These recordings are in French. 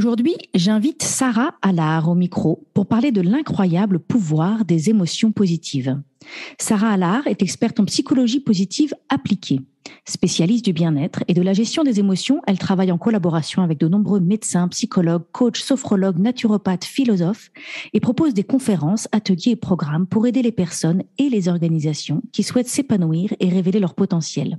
Aujourd'hui, j'invite Sarah Allard au micro pour parler de l'incroyable pouvoir des émotions positives. Sarah Allard est experte en psychologie positive appliquée. Spécialiste du bien-être et de la gestion des émotions, elle travaille en collaboration avec de nombreux médecins, psychologues, coachs, sophrologues, naturopathes, philosophes et propose des conférences, ateliers et programmes pour aider les personnes et les organisations qui souhaitent s'épanouir et révéler leur potentiel.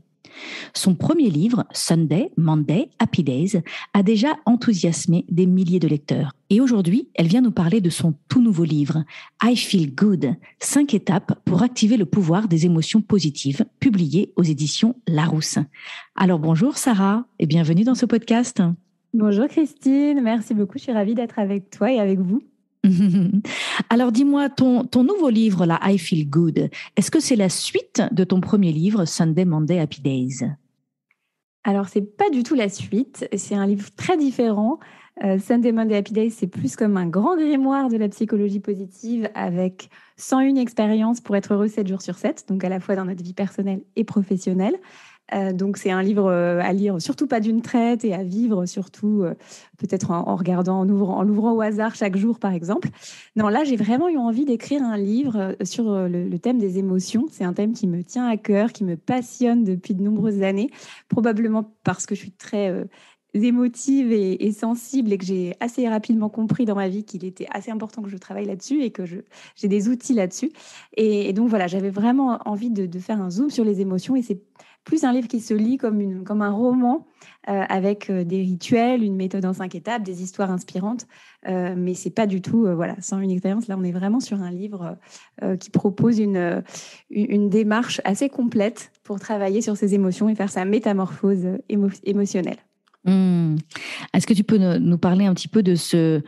Son premier livre, Sunday, Monday, Happy Days, a déjà enthousiasmé des milliers de lecteurs. Et aujourd'hui, elle vient nous parler de son tout nouveau livre, I Feel Good, 5 étapes pour activer le pouvoir des émotions positives, publié aux éditions Larousse. Alors bonjour Sarah et bienvenue dans ce podcast. Bonjour Christine, merci beaucoup, je suis ravie d'être avec toi et avec vous. Alors dis-moi, ton nouveau livre, là, I Feel Good, est-ce que c'est la suite de ton premier livre, Sunday, Monday, Happy Days? Alors, c'est pas du tout la suite, c'est un livre très différent. Sunday, Monday, Happy Days, c'est plus comme un grand grimoire de la psychologie positive avec 101 expériences pour être heureux 7 jours sur 7, donc à la fois dans notre vie personnelle et professionnelle. Donc c'est un livre à lire surtout pas d'une traite et à vivre surtout peut-être en regardant, en l'ouvrant au hasard chaque jour par exemple. Non, là j'ai vraiment eu envie d'écrire un livre sur le thème des émotions. C'est un thème qui me tient à cœur, qui me passionne depuis de nombreuses années, probablement parce que je suis très émotive et sensible et que j'ai assez rapidement compris dans ma vie qu'il était assez important que je travaille là-dessus et que j'ai des outils là-dessus. Et donc voilà, j'avais vraiment envie de faire un zoom sur les émotions et c'est plus un livre qui se lit comme un roman avec des rituels, une méthode en 5 étapes, des histoires inspirantes. Mais c'est pas du tout, sans une expérience. Là, on est vraiment sur un livre qui propose une démarche assez complète pour travailler sur ses émotions et faire sa métamorphose émotionnelle. Est-ce que tu peux nous parler un petit peu de ce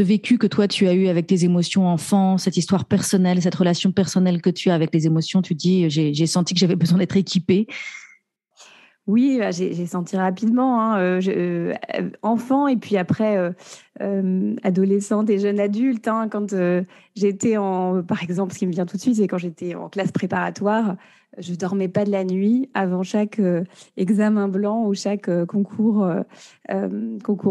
vécu que toi tu as eu avec tes émotions enfant, cette histoire personnelle, cette relation personnelle que tu as avec les émotions? Tu dis, j'ai senti que j'avais besoin d'être équipée. Oui, j'ai senti rapidement, enfant et puis après adolescente et jeune adulte. Quand j'étais par exemple, ce qui me vient tout de suite, c'est quand j'étais en classe préparatoire, je dormais pas de la nuit avant chaque examen blanc ou chaque concours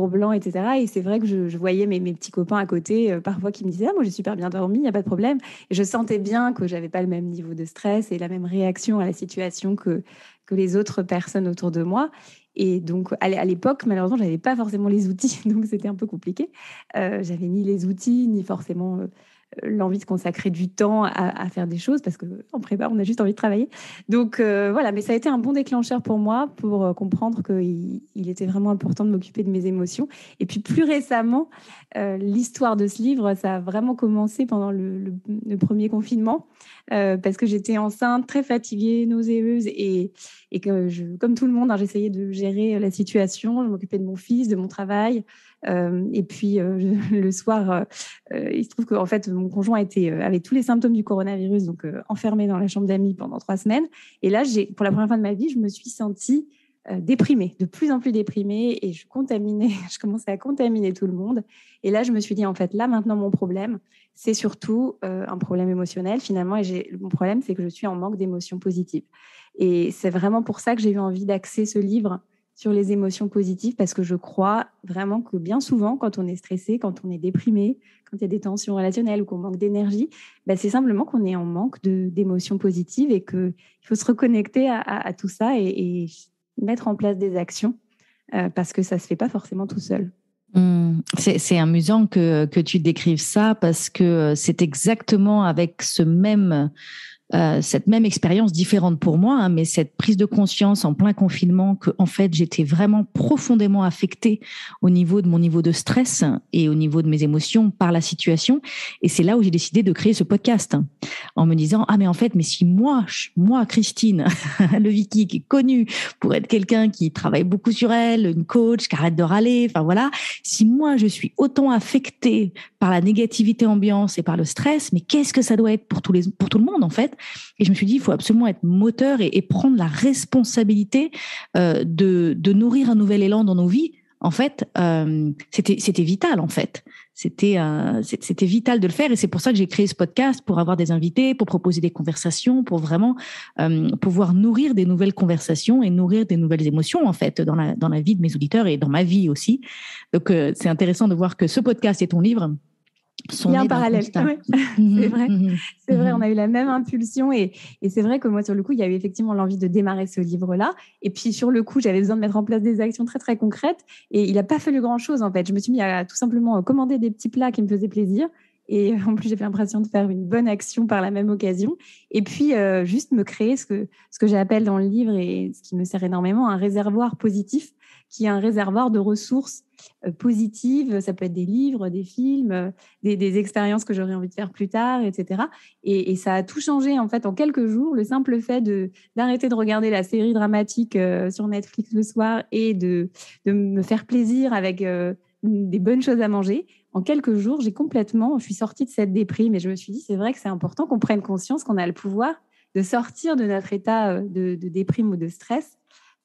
blanc, etc. Et c'est vrai que je voyais mes petits copains à côté, parfois qui me disaient: «Ah, moi j'ai super bien dormi, il n'y a pas de problème». Et je sentais bien que j'avais pas le même niveau de stress et la même réaction à la situation que les autres personnes autour de moi. Et donc, à l'époque, malheureusement, je n'avais pas forcément les outils, donc c'était un peu compliqué. J'avais ni les outils, ni forcément l'envie de consacrer du temps à faire des choses, parce qu'en prépa, on a juste envie de travailler. Donc, voilà, mais ça a été un bon déclencheur pour moi, pour comprendre qu'il était vraiment important de m'occuper de mes émotions. Et puis, plus récemment, l'histoire de ce livre, ça a vraiment commencé pendant le premier confinement, parce que j'étais enceinte, très fatiguée, nauséeuse et que comme tout le monde, j'essayais de gérer la situation. Je m'occupais de mon fils, de mon travail. Et puis, le soir, il se trouve qu'en fait, mon conjoint avait tous les symptômes du coronavirus, donc enfermé dans la chambre d'amis pendant 3 semaines. Et là, pour la première fois de ma vie, je me suis sentie déprimée, de plus en plus déprimée. Et je commençais à contaminer tout le monde. Et là, je me suis dit, en fait, là, maintenant, mon problème, c'est surtout un problème émotionnel, finalement. Et mon problème, c'est que je suis en manque d'émotions positives. Et c'est vraiment pour ça que j'ai eu envie d'axer ce livre sur les émotions positives, parce que je crois vraiment que bien souvent, quand on est stressé, quand on est déprimé, quand il y a des tensions relationnelles ou qu'on manque d'énergie, c'est simplement qu'on est en manque d'émotions positives et qu'il faut se reconnecter à tout ça et mettre en place des actions parce que ça ne se fait pas forcément tout seul. C'est amusant que tu décrives ça, parce que c'est exactement avec cette même expérience différente pour moi, mais cette prise de conscience en plein confinement que, en fait, j'étais vraiment profondément affectée au niveau de mon niveau de stress et au niveau de mes émotions par la situation. Et c'est là où j'ai décidé de créer ce podcast, en me disant: ah, mais en fait, mais si moi, Christine, le Vicky, qui est connue pour être quelqu'un qui travaille beaucoup sur elle, une coach, qui arrête de râler, enfin voilà, si moi, je suis autant affectée par la négativité ambiance et par le stress, mais qu'est-ce que ça doit être pour tout le monde, en fait? Et je me suis dit, il faut absolument être moteur et prendre la responsabilité de nourrir un nouvel élan dans nos vies en fait, c'était vital, en fait. C'était vital de le faire, et c'est pour ça que j'ai créé ce podcast, pour avoir des invités, pour proposer des conversations, pour vraiment pouvoir nourrir des nouvelles conversations et nourrir des nouvelles émotions, en fait, dans la vie de mes auditeurs et dans ma vie aussi. Donc, c'est intéressant de voir que ce podcast et ton livre Il y a un parallèle. Ouais. C'est vrai. C'est vrai, on a eu la même impulsion et c'est vrai que moi, sur le coup, il y a eu effectivement l'envie de démarrer ce livre-là. Et puis, sur le coup, j'avais besoin de mettre en place des actions très, très concrètes et il n'a pas fallu grand-chose, en fait. Je me suis mis à tout simplement commander des petits plats qui me faisaient plaisir. Et en plus, j'ai fait l'impression de faire une bonne action par la même occasion. Et puis, juste me créer ce que j'appelle dans le livre et ce qui me sert énormément, un réservoir positif, qui est un réservoir de ressources positives. Ça peut être des livres, des films, des expériences que j'aurais envie de faire plus tard, etc. Et ça a tout changé, en fait, en quelques jours. Le simple fait d'arrêter de regarder la série dramatique sur Netflix le soir et de me faire plaisir avec des bonnes choses à manger. En quelques jours, je suis sortie de cette déprime et je me suis dit, c'est vrai que c'est important qu'on prenne conscience qu'on a le pouvoir de sortir de notre état de déprime ou de stress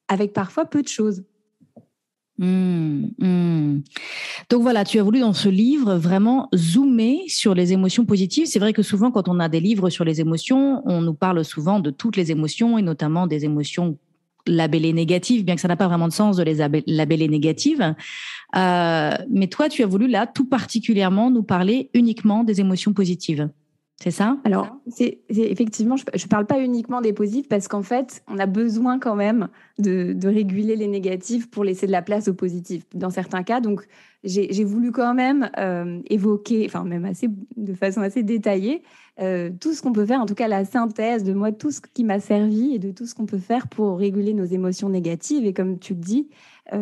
avec parfois peu de choses. Donc voilà, tu as voulu dans ce livre vraiment zoomer sur les émotions positives. C'est vrai que souvent, quand on a des livres sur les émotions, on nous parle souvent de toutes les émotions et notamment des émotions labellées négatives, bien que ça n'a pas vraiment de sens de les labeller négatives. Mais toi, tu as voulu là, tout particulièrement, nous parler uniquement des émotions positives. C'est ça? Alors, c'est effectivement, je ne parle pas uniquement des positifs parce qu'en fait, on a besoin quand même de réguler les négatifs pour laisser de la place aux positifs dans certains cas. Donc, j'ai voulu quand même évoquer, enfin même de façon assez détaillée, tout ce qu'on peut faire, en tout cas la synthèse de moi, tout ce qui m'a servi et de tout ce qu'on peut faire pour réguler nos émotions négatives. Et comme tu le dis,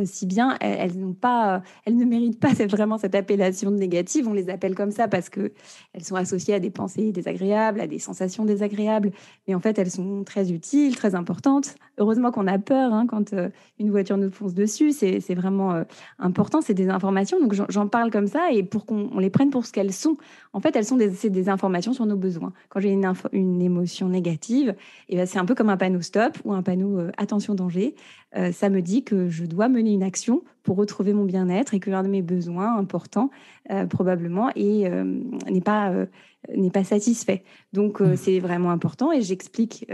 si bien elles ne méritent pas vraiment cette appellation de négative. On les appelle comme ça parce que elles sont associées à des pensées désagréables, à des sensations désagréables. Mais en fait, elles sont très utiles, très importantes. Heureusement qu'on a peur quand une voiture nous fonce dessus. C'est vraiment important. C'est des informations. Donc j'en parle comme ça et pour qu'on les prenne pour ce qu'elles sont. En fait, c'est des informations sur nos besoins. Quand j'ai une émotion négative, et ben, c'est un peu comme un panneau stop ou un panneau attention danger. Ça me dit que je dois mener une action pour retrouver mon bien-être et que l'un de mes besoins importants, probablement, n'est pas satisfait. Donc, c'est vraiment important et j'explique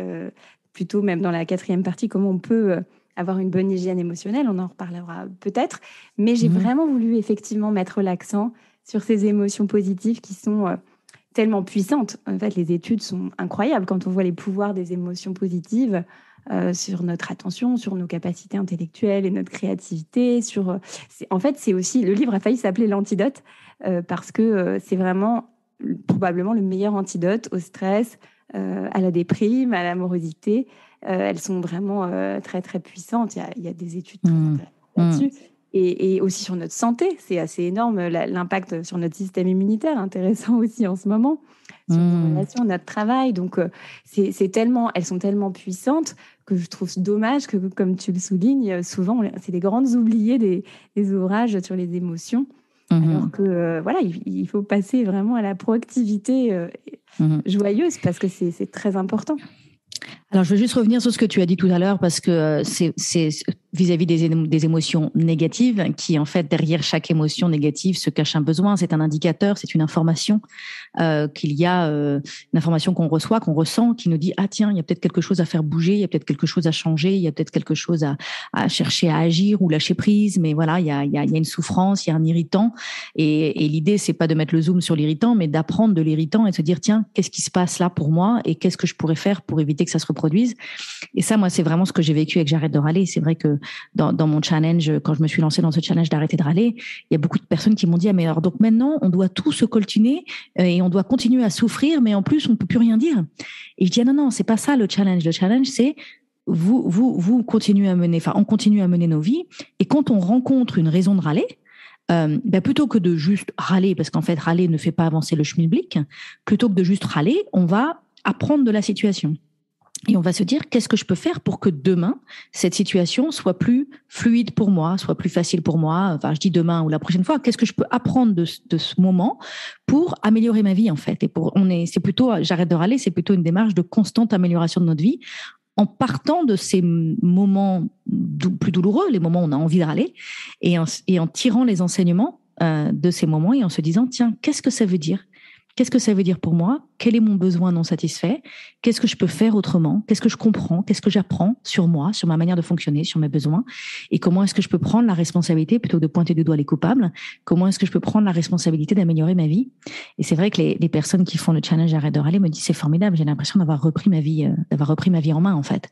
plutôt même dans la 4e partie comment on peut avoir une bonne hygiène émotionnelle. On en reparlera peut-être. Mais j'ai vraiment voulu effectivement mettre l'accent sur ces émotions positives qui sont tellement puissantes. En fait, les études sont incroyables quand on voit les pouvoirs des émotions positives sur notre attention, sur nos capacités intellectuelles et notre créativité. En fait, c'est aussi... Le livre a failli s'appeler l'antidote parce que c'est vraiment probablement le meilleur antidote au stress, à la déprime, à l'amorosité. Elles sont vraiment très, très puissantes. Il y a des études très intéressantes là-dessus. Et aussi sur notre santé, c'est assez énorme l'impact sur notre système immunitaire, intéressant aussi en ce moment, sur nos relations, notre travail. Donc, elles sont tellement puissantes que je trouve dommage que, comme tu le soulignes, souvent, c'est des grandes oubliées des ouvrages sur les émotions. Alors que, voilà, il faut passer vraiment à la proactivité joyeuse parce que c'est très important. Alors, je veux juste revenir sur ce que tu as dit tout à l'heure parce que c'est vis-à-vis des émotions négatives qui, en fait, derrière chaque émotion négative se cache un besoin. C'est un indicateur, c'est une information qu'il y a, une information qu'on reçoit, qu'on ressent, qui nous dit « Ah tiens, il y a peut-être quelque chose à faire bouger, il y a peut-être quelque chose à changer, il y a peut-être quelque chose à chercher à agir ou lâcher prise. » Mais voilà, il y a une souffrance, il y a un irritant. Et l'idée, c'est pas de mettre le zoom sur l'irritant, mais d'apprendre de l'irritant et de se dire « Tiens, qu'est-ce qui se passe là pour moi et qu'est-ce que je pourrais faire pour éviter que ça se reproduise ?» Et ça, moi, c'est vraiment ce que j'ai vécu avec J'arrête de râler. C'est vrai que dans mon challenge, quand je me suis lancée dans ce challenge d'arrêter de râler, il y a beaucoup de personnes qui m'ont dit « Ah, mais alors donc maintenant, on doit tout se coltiner et on doit continuer à souffrir, mais en plus, on peut plus rien dire. » Et je dis « Ah non, c'est pas ça le challenge. Le challenge, c'est vous continuez à mener, enfin, on continue à mener nos vies. Et quand on rencontre une raison de râler, plutôt que de juste râler, parce qu'en fait, râler ne fait pas avancer le schmilblick, plutôt que de juste râler, on va apprendre de la situation. Et on va se dire, qu'est-ce que je peux faire pour que demain, cette situation soit plus fluide pour moi, soit plus facile pour moi. Enfin, je dis demain ou la prochaine fois, qu'est-ce que je peux apprendre de ce moment pour améliorer ma vie, en fait. Et c'est plutôt, j'arrête de râler, c'est plutôt une démarche de constante amélioration de notre vie en partant de ces moments plus douloureux, les moments où on a envie de râler, et en tirant les enseignements de ces moments et en se disant, tiens, qu'est-ce que ça veut dire? Qu'est-ce que ça veut dire pour moi? Quel est mon besoin non satisfait? Qu'est-ce que je peux faire autrement? Qu'est-ce que je comprends? Qu'est-ce que j'apprends sur moi, sur ma manière de fonctionner, sur mes besoins? Et comment est-ce que je peux prendre la responsabilité, plutôt que de pointer du doigt les coupables, comment est-ce que je peux prendre la responsabilité d'améliorer ma vie? Et c'est vrai que les personnes qui font le challenge Arrête de râler me disent, c'est formidable, j'ai l'impression d'avoir repris ma vie en main, en fait.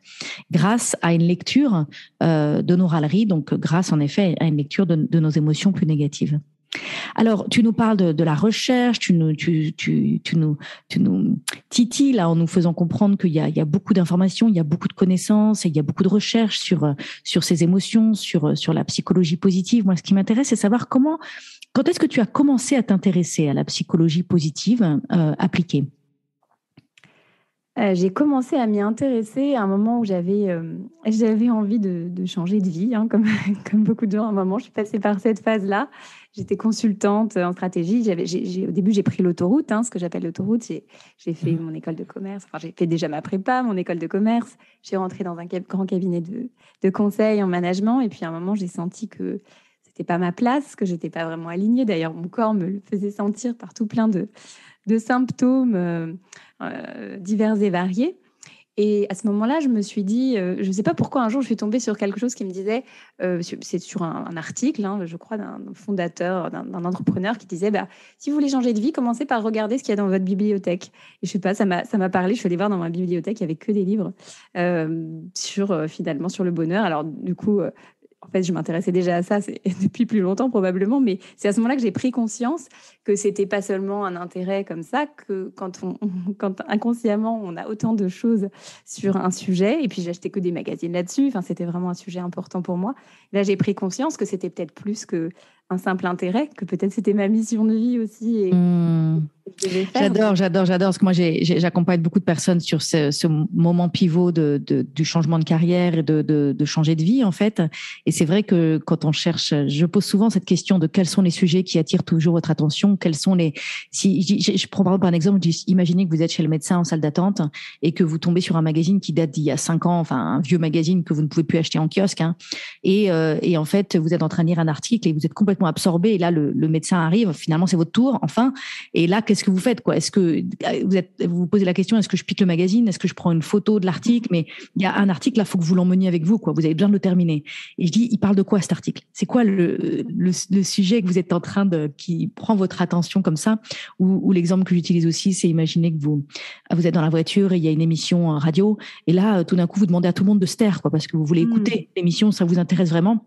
Grâce à une lecture de nos râleries, donc grâce, en effet, à une lecture de nos émotions plus négatives. Alors, tu nous parles de la recherche, tu nous titilles là en nous faisant comprendre qu'il y a beaucoup d'informations, il y a beaucoup de connaissances et il y a beaucoup de recherches sur ces émotions, sur la psychologie positive. Moi, ce qui m'intéresse, c'est savoir quand est-ce que tu as commencé à t'intéresser à la psychologie positive appliquée? J'ai commencé à m'y intéresser à un moment où j'avais envie de changer de vie, hein, comme, comme beaucoup de gens à un moment. Je suis passée par cette phase-là. J'étais consultante en stratégie. Au début, j'ai pris l'autoroute, hein, ce que j'appelle l'autoroute. J'ai fait mon école de commerce. Enfin, j'ai fait déjà ma prépa, mon école de commerce. J'ai rentré dans un grand cabinet de conseil en management. Et puis, à un moment, j'ai senti que c'était pas ma place, que j'étais pas vraiment alignée. D'ailleurs, mon corps me le faisait sentir par tout plein de symptômes divers et variés. Et à ce moment-là, je me suis dit, je ne sais pas pourquoi, un jour, je suis tombée sur quelque chose qui me disait, c'est sur un article, hein, je crois, d'un fondateur, d'un entrepreneur qui disait, bah, si vous voulez changer de vie, commencez par regarder ce qu'il y a dans votre bibliothèque. Et je sais pas, ça m'a parlé. Je suis allée voir dans ma bibliothèque, il n'y avait que des livres finalement sur le bonheur. Alors, du coup, en fait, je m'intéressais déjà à ça depuis plus longtemps probablement, mais c'est à ce moment-là que j'ai pris conscience que c'était pas seulement un intérêt comme ça, que quand inconsciemment on a autant de choses sur un sujet, et puis j'achetais que des magazines là-dessus, enfin, c'était vraiment un sujet important pour moi. Là, j'ai pris conscience que c'était peut-être plus qu'un simple intérêt, que peut-être c'était ma mission de vie aussi et je devais faire. J'adore, parce que moi, j'accompagne beaucoup de personnes sur ce moment pivot du changement de carrière et de changer de vie, en fait. Et c'est vrai que quand on cherche, je pose souvent cette question de quels sont les sujets qui attirent toujours votre attention, je prends par exemple un exemple, imaginez que vous êtes chez le médecin en salle d'attente et que vous tombez sur un magazine qui date d'il y a 5 ans, enfin, un vieux magazine que vous ne pouvez plus acheter en kiosque, hein. Et en fait, vous êtes en train de lire un article et vous êtes complètement absorbé. Et là, le médecin arrive, finalement, c'est votre tour, enfin. Et là, qu'est-ce que vous faites, quoi? Est-ce que vous vous posez la question, est-ce que je pique le magazine? Est-ce que je prends une photo de l'article? Mais il y a un article, là, il faut que vous l'emmeniez avec vous, quoi. Vous avez besoin de le terminer. Et je dis, il parle de quoi, cet article? C'est quoi le sujet que vous êtes en train qui prend votre attention comme ça? Ou l'exemple que j'utilise aussi, c'est imaginer que vous êtes dans la voiture et il y a une émission radio. Et là, tout d'un coup, vous demandez à tout le monde de se taire, quoi, parce que vous voulez écouter l'émission, ça vous intéresse vraiment.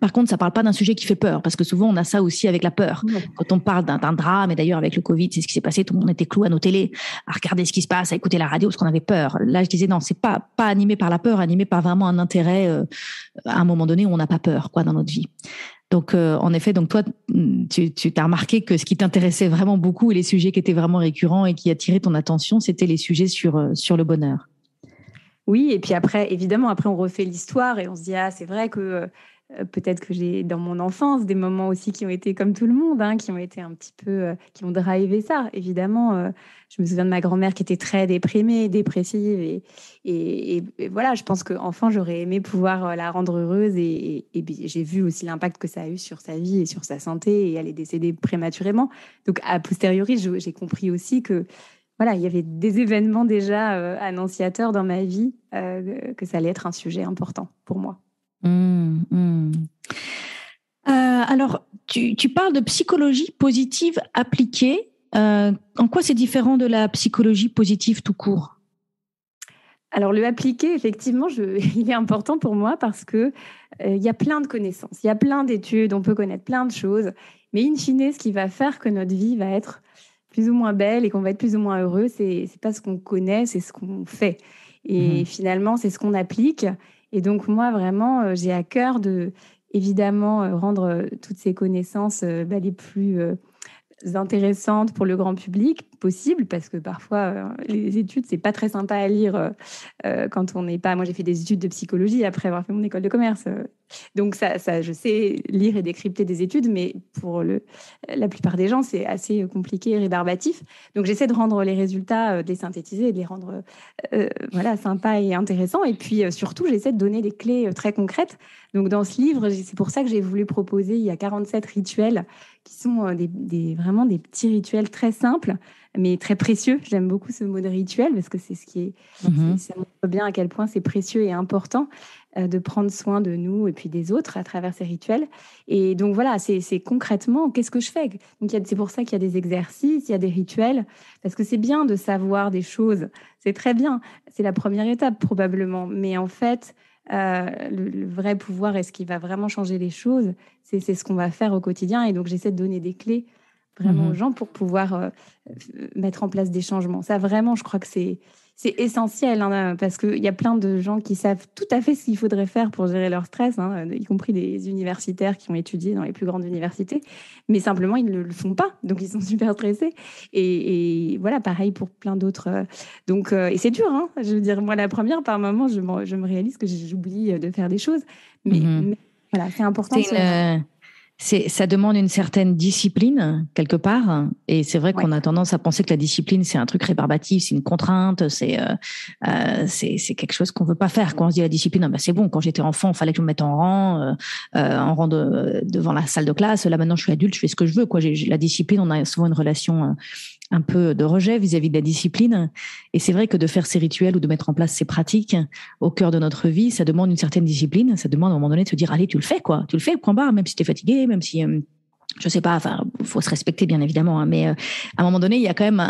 Par contre, ça parle pas d'un sujet qui fait peur, parce que souvent, on a ça aussi avec la peur. Quand on parle d'un drame, et d'ailleurs, avec le Covid, c'est ce qui s'est passé, tout le monde était cloué à nos télés, à regarder ce qui se passe, à écouter la radio, parce qu'on avait peur. Là, je disais, non, c'est pas animé par la peur, animé par vraiment un intérêt, à un moment donné, où on n'a pas peur, quoi, dans notre vie. Donc, en effet, donc toi, tu t'as remarqué que ce qui t'intéressait vraiment beaucoup et les sujets qui étaient vraiment récurrents et qui attiraient ton attention, c'était les sujets sur le bonheur. Oui, et puis après, évidemment, après, on refait l'histoire et on se dit, ah, c'est vrai que peut-être que j'ai dans mon enfance des moments aussi qui ont été comme tout le monde, hein, qui ont été un petit peu, qui ont drivé ça. Évidemment, je me souviens de ma grand-mère qui était très déprimée, dépressive, et voilà, je pense qu'enfant, j'aurais aimé pouvoir la rendre heureuse, et j'ai vu aussi l'impact que ça a eu sur sa vie et sur sa santé, et elle est décédée prématurément. Donc, a posteriori, j'ai compris aussi que voilà, il y avait des événements déjà annonciateurs dans ma vie, que ça allait être un sujet important pour moi. Alors, tu parles de psychologie positive appliquée. En quoi c'est différent de la psychologie positive tout court? Alors, le appliquer, effectivement, il est important pour moi parce que il y a plein de connaissances, il y a plein d'études, on peut connaître plein de choses, mais in fine, ce qui va faire que notre vie va être plus ou moins belle et qu'on va être plus ou moins heureux, c'est pas ce qu'on connaît, c'est ce qu'on fait. Et finalement, c'est ce qu'on applique. Et donc, moi, vraiment, j'ai à cœur de, évidemment, rendre toutes ces connaissances les plus intéressantes pour le grand public possible, parce que parfois, les études, c'est pas très sympa à lire quand on n'est pas... Moi, j'ai fait des études de psychologie après avoir fait mon école de commerce. Donc ça, je sais lire et décrypter des études, mais pour la plupart des gens, c'est assez compliqué et rébarbatif. Donc j'essaie de rendre les résultats, de les synthétiser, de les rendre voilà, sympas et intéressants. Et puis surtout, j'essaie de donner des clés très concrètes. Donc dans ce livre, c'est pour ça que j'ai voulu proposer, il y a 47 rituels qui sont vraiment des petits rituels très simples, mais très précieux. J'aime beaucoup ce mot de rituel parce que c'est ce qui est, ça montre bien à quel point c'est précieux et important de prendre soin de nous et puis des autres à travers ces rituels. Et donc voilà, c'est concrètement, qu'est-ce que je fais? Donc c'est pour ça qu'il y a des exercices, il y a des rituels, parce que c'est bien de savoir des choses, c'est très bien, c'est la première étape probablement, mais en fait, le vrai pouvoir et ce qui va vraiment changer les choses, c'est ce qu'on va faire au quotidien. Et donc j'essaie de donner des clés vraiment aux gens pour pouvoir mettre en place des changements. Ça vraiment, je crois que c'est essentiel, hein, parce qu'il y a plein de gens qui savent tout à fait ce qu'il faudrait faire pour gérer leur stress, hein, y compris des universitaires qui ont étudié dans les plus grandes universités, mais simplement, ils ne le font pas, donc ils sont super stressés. Et voilà, pareil pour plein d'autres. Donc, et c'est dur, hein, je veux dire, moi, la première, par moment, je me réalise que j'oublie de faire des choses, mais voilà, c'est important de se rappeler. Ça demande une certaine discipline, quelque part. Et c'est vrai qu'on a tendance à penser que la discipline, c'est un truc rébarbatif, c'est une contrainte, c'est quelque chose qu'on veut pas faire. Quand on se dit la discipline, ah ben c'est bon, quand j'étais enfant, il fallait que je me mette en rang devant la salle de classe. Là, maintenant, je suis adulte, je fais ce que je veux, quoi. La discipline, on a souvent une relation un peu de rejet vis-à-vis de la discipline. Et c'est vrai que de faire ces rituels ou de mettre en place ces pratiques au cœur de notre vie, ça demande une certaine discipline. Ça demande à un moment donné de se dire, allez, tu le fais, quoi. Tu le fais, point barre, même si tu es fatigué, même si, je sais pas, enfin, faut se respecter, bien évidemment, hein, mais à un moment donné, il y a quand même,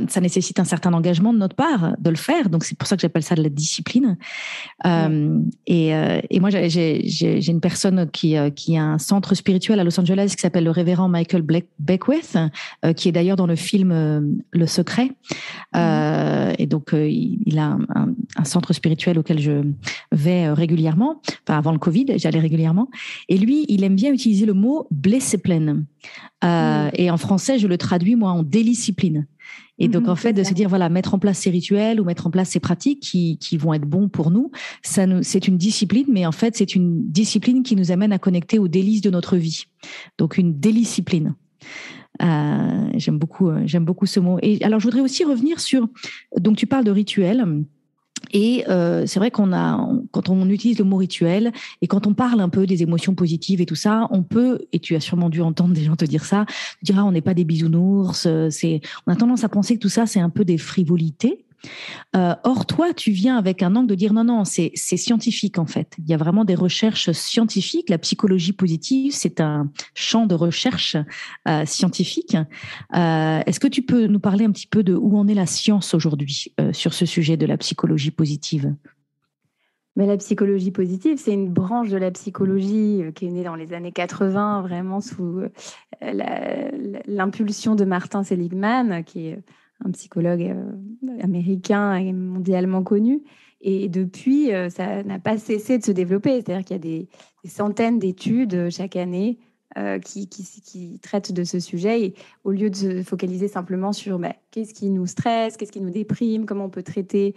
ça nécessite un certain engagement de notre part de le faire. Donc, c'est pour ça que j'appelle ça de la discipline. Et moi, j'ai une personne qui a un centre spirituel à Los Angeles qui s'appelle le révérend Michael Beckwith, qui est d'ailleurs dans le film Le Secret. Et donc, il a un centre spirituel auquel je vais régulièrement. Enfin, avant le Covid, j'allais régulièrement. Et lui, il aime bien utiliser le mot discipline. Et en français, je le traduis, moi, en déliscipline. Et donc, en fait, de se dire, voilà, mettre en place ces rituels ou mettre en place ces pratiques qui vont être bons pour nous, c'est une discipline, mais en fait, c'est une discipline qui nous amène à connecter aux délices de notre vie. Donc, une déliscipline. J'aime beaucoup ce mot. Et alors, je voudrais aussi revenir sur, donc, tu parles de rituels. Et c'est vrai quand on utilise le mot rituel et quand on parle un peu des émotions positives et tout ça, on peut, et tu as sûrement dû entendre des gens te dire ça, dire on n'est pas des bisounours, on a tendance à penser que tout ça c'est un peu des frivolités. Or, toi, tu viens avec un angle de dire non, c'est scientifique en fait. Il y a vraiment des recherches scientifiques. La psychologie positive, c'est un champ de recherche scientifique. Est-ce que tu peux nous parler un petit peu de où en est la science aujourd'hui sur ce sujet de la psychologie positive? Mais la psychologie positive, c'est une branche de la psychologie qui est née dans les années 80, vraiment sous l'impulsion de Martin Seligman, qui est un psychologue américain et mondialement connu. Et depuis, ça n'a pas cessé de se développer. C'est-à-dire qu'il y a des centaines d'études chaque année qui traitent de ce sujet. Et au lieu de se focaliser simplement sur qu'est-ce qui nous stresse, qu'est-ce qui nous déprime, comment on peut traiter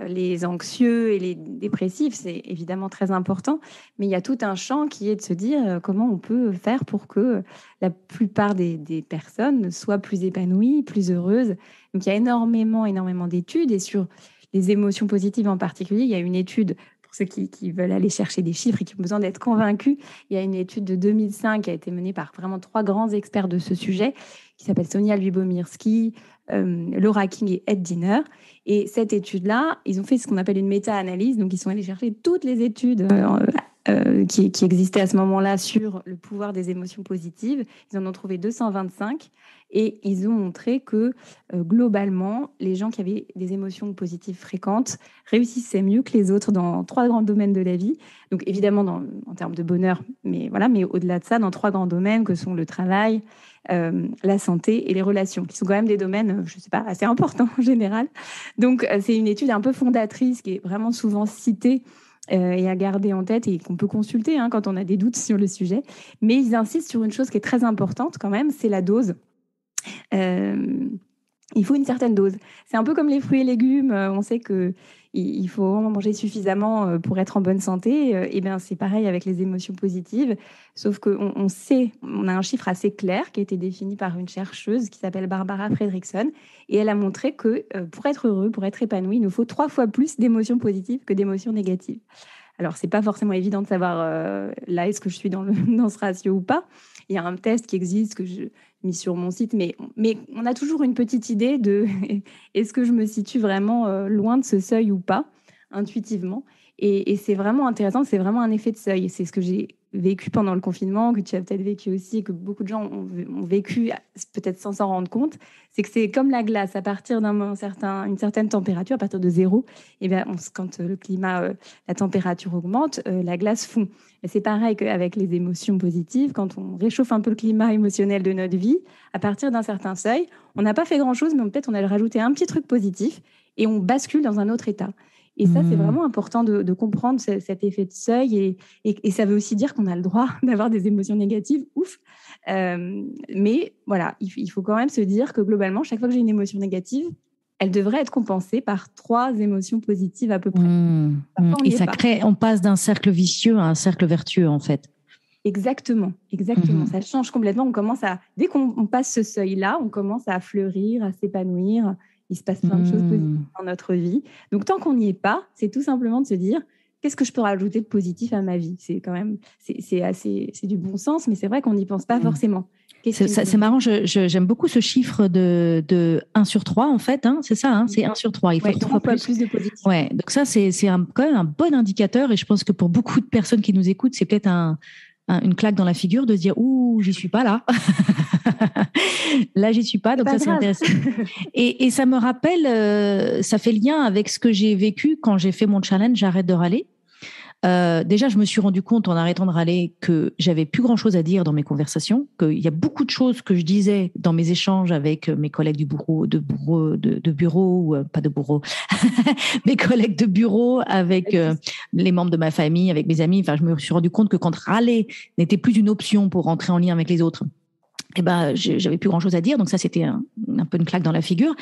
les anxieux et les dépressifs, c'est évidemment très important. Mais il y a tout un champ qui est de se dire comment on peut faire pour que la plupart des personnes soient plus épanouies, plus heureuses. Donc il y a énormément d'études. Et sur les émotions positives en particulier, il y a une étude, pour ceux qui veulent aller chercher des chiffres et qui ont besoin d'être convaincus, il y a une étude de 2005 qui a été menée par vraiment 3 grands experts de ce sujet, qui s'appelle Sonia Lyubomirsky, Laura King et Ed Diner. Et cette étude-là, ils ont fait ce qu'on appelle une méta-analyse. Donc, ils sont allés chercher toutes les études qui existaient à ce moment-là sur le pouvoir des émotions positives. Ils en ont trouvé 225. Et ils ont montré que globalement, les gens qui avaient des émotions positives fréquentes réussissaient mieux que les autres dans 3 grands domaines de la vie. Donc évidemment en termes de bonheur, mais au-delà de ça, dans 3 grands domaines que sont le travail, la santé et les relations, qui sont quand même des domaines, je ne sais pas, assez importants en général. Donc c'est une étude un peu fondatrice qui est vraiment souvent citée et à garder en tête et qu'on peut consulter quand on a des doutes sur le sujet. Mais ils insistent sur une chose qui est très importante quand même, c'est la dose. il faut une certaine dose. C'est un peu comme les fruits et légumes. On sait qu'il faut en manger suffisamment pour être en bonne santé. Et bien, c'est pareil avec les émotions positives. Sauf qu'on sait, on a un chiffre assez clair qui a été défini par une chercheuse qui s'appelle Barbara Fredrickson. Et elle a montré que pour être heureux, pour être épanoui, il nous faut 3 fois plus d'émotions positives que d'émotions négatives. Alors, c'est pas forcément évident de savoir là, est-ce que je suis dans, dans ce ratio ou pas. Il y a un test qui existe que j'ai mis sur mon site, mais on a toujours une petite idée de est-ce que je me situe vraiment loin de ce seuil ou pas, intuitivement. Et c'est vraiment intéressant, c'est vraiment un effet de seuil. C'est ce que j'ai vécu pendant le confinement, que tu as peut-être vécu aussi, et que beaucoup de gens ont vécu peut-être sans s'en rendre compte. C'est que c'est comme la glace, à partir d'une certaine température, à partir de zéro, et bien, quand le climat, la température augmente, la glace fond. Et c'est pareil qu'avec les émotions positives, quand on réchauffe un peu le climat émotionnel de notre vie, à partir d'un certain seuil, on n'a pas fait grand-chose, mais peut-être on a rajouté un petit truc positif et on bascule dans un autre état. Et ça, c'est vraiment important de comprendre cet effet de seuil. Et ça veut aussi dire qu'on a le droit d'avoir des émotions négatives. Ouf. Mais voilà, il faut quand même se dire que globalement, chaque fois que j'ai une émotion négative, elle devrait être compensée par 3 émotions positives à peu près. Et ça crée, on passe d'un cercle vicieux à un cercle vertueux, en fait. Exactement. Ça change complètement. Dès qu'on passe ce seuil-là, on commence à fleurir, à s'épanouir. Il se passe plein de choses positives dans notre vie. Donc, tant qu'on n'y est pas, c'est tout simplement de se dire qu'est-ce que je peux rajouter de positif à ma vie. C'est quand même, c'est du bon sens, mais c'est vrai qu'on n'y pense pas forcément. C'est marrant, j'aime beaucoup ce chiffre de 1 sur 3, en fait. Hein, c'est ça, hein, c'est 1 sur 3. Il faut 3 fois plus de positif. Ouais, donc ça, c'est quand même un bon indicateur. Et je pense que pour beaucoup de personnes qui nous écoutent, c'est peut-être une claque dans la figure de se dire « Ouh, j'y suis pas là ». Là, j'y suis pas, donc ça, c'est intéressant. Et ça me rappelle, ça fait lien avec ce que j'ai vécu quand j'ai fait mon challenge « J'arrête de râler ». Déjà, je me suis rendu compte en arrêtant de râler que j'avais plus grand-chose à dire dans mes conversations, qu'il y a beaucoup de choses que je disais dans mes échanges avec mes collègues du bureau, de bureau, ou pas de bureau, mes collègues de bureau, avec les membres de ma famille, avec mes amis. Enfin, je me suis rendu compte que quand râler n'était plus une option pour rentrer en lien avec les autres, eh ben, j'avais plus grand chose à dire. Donc ça, c'était un peu une claque dans la figure.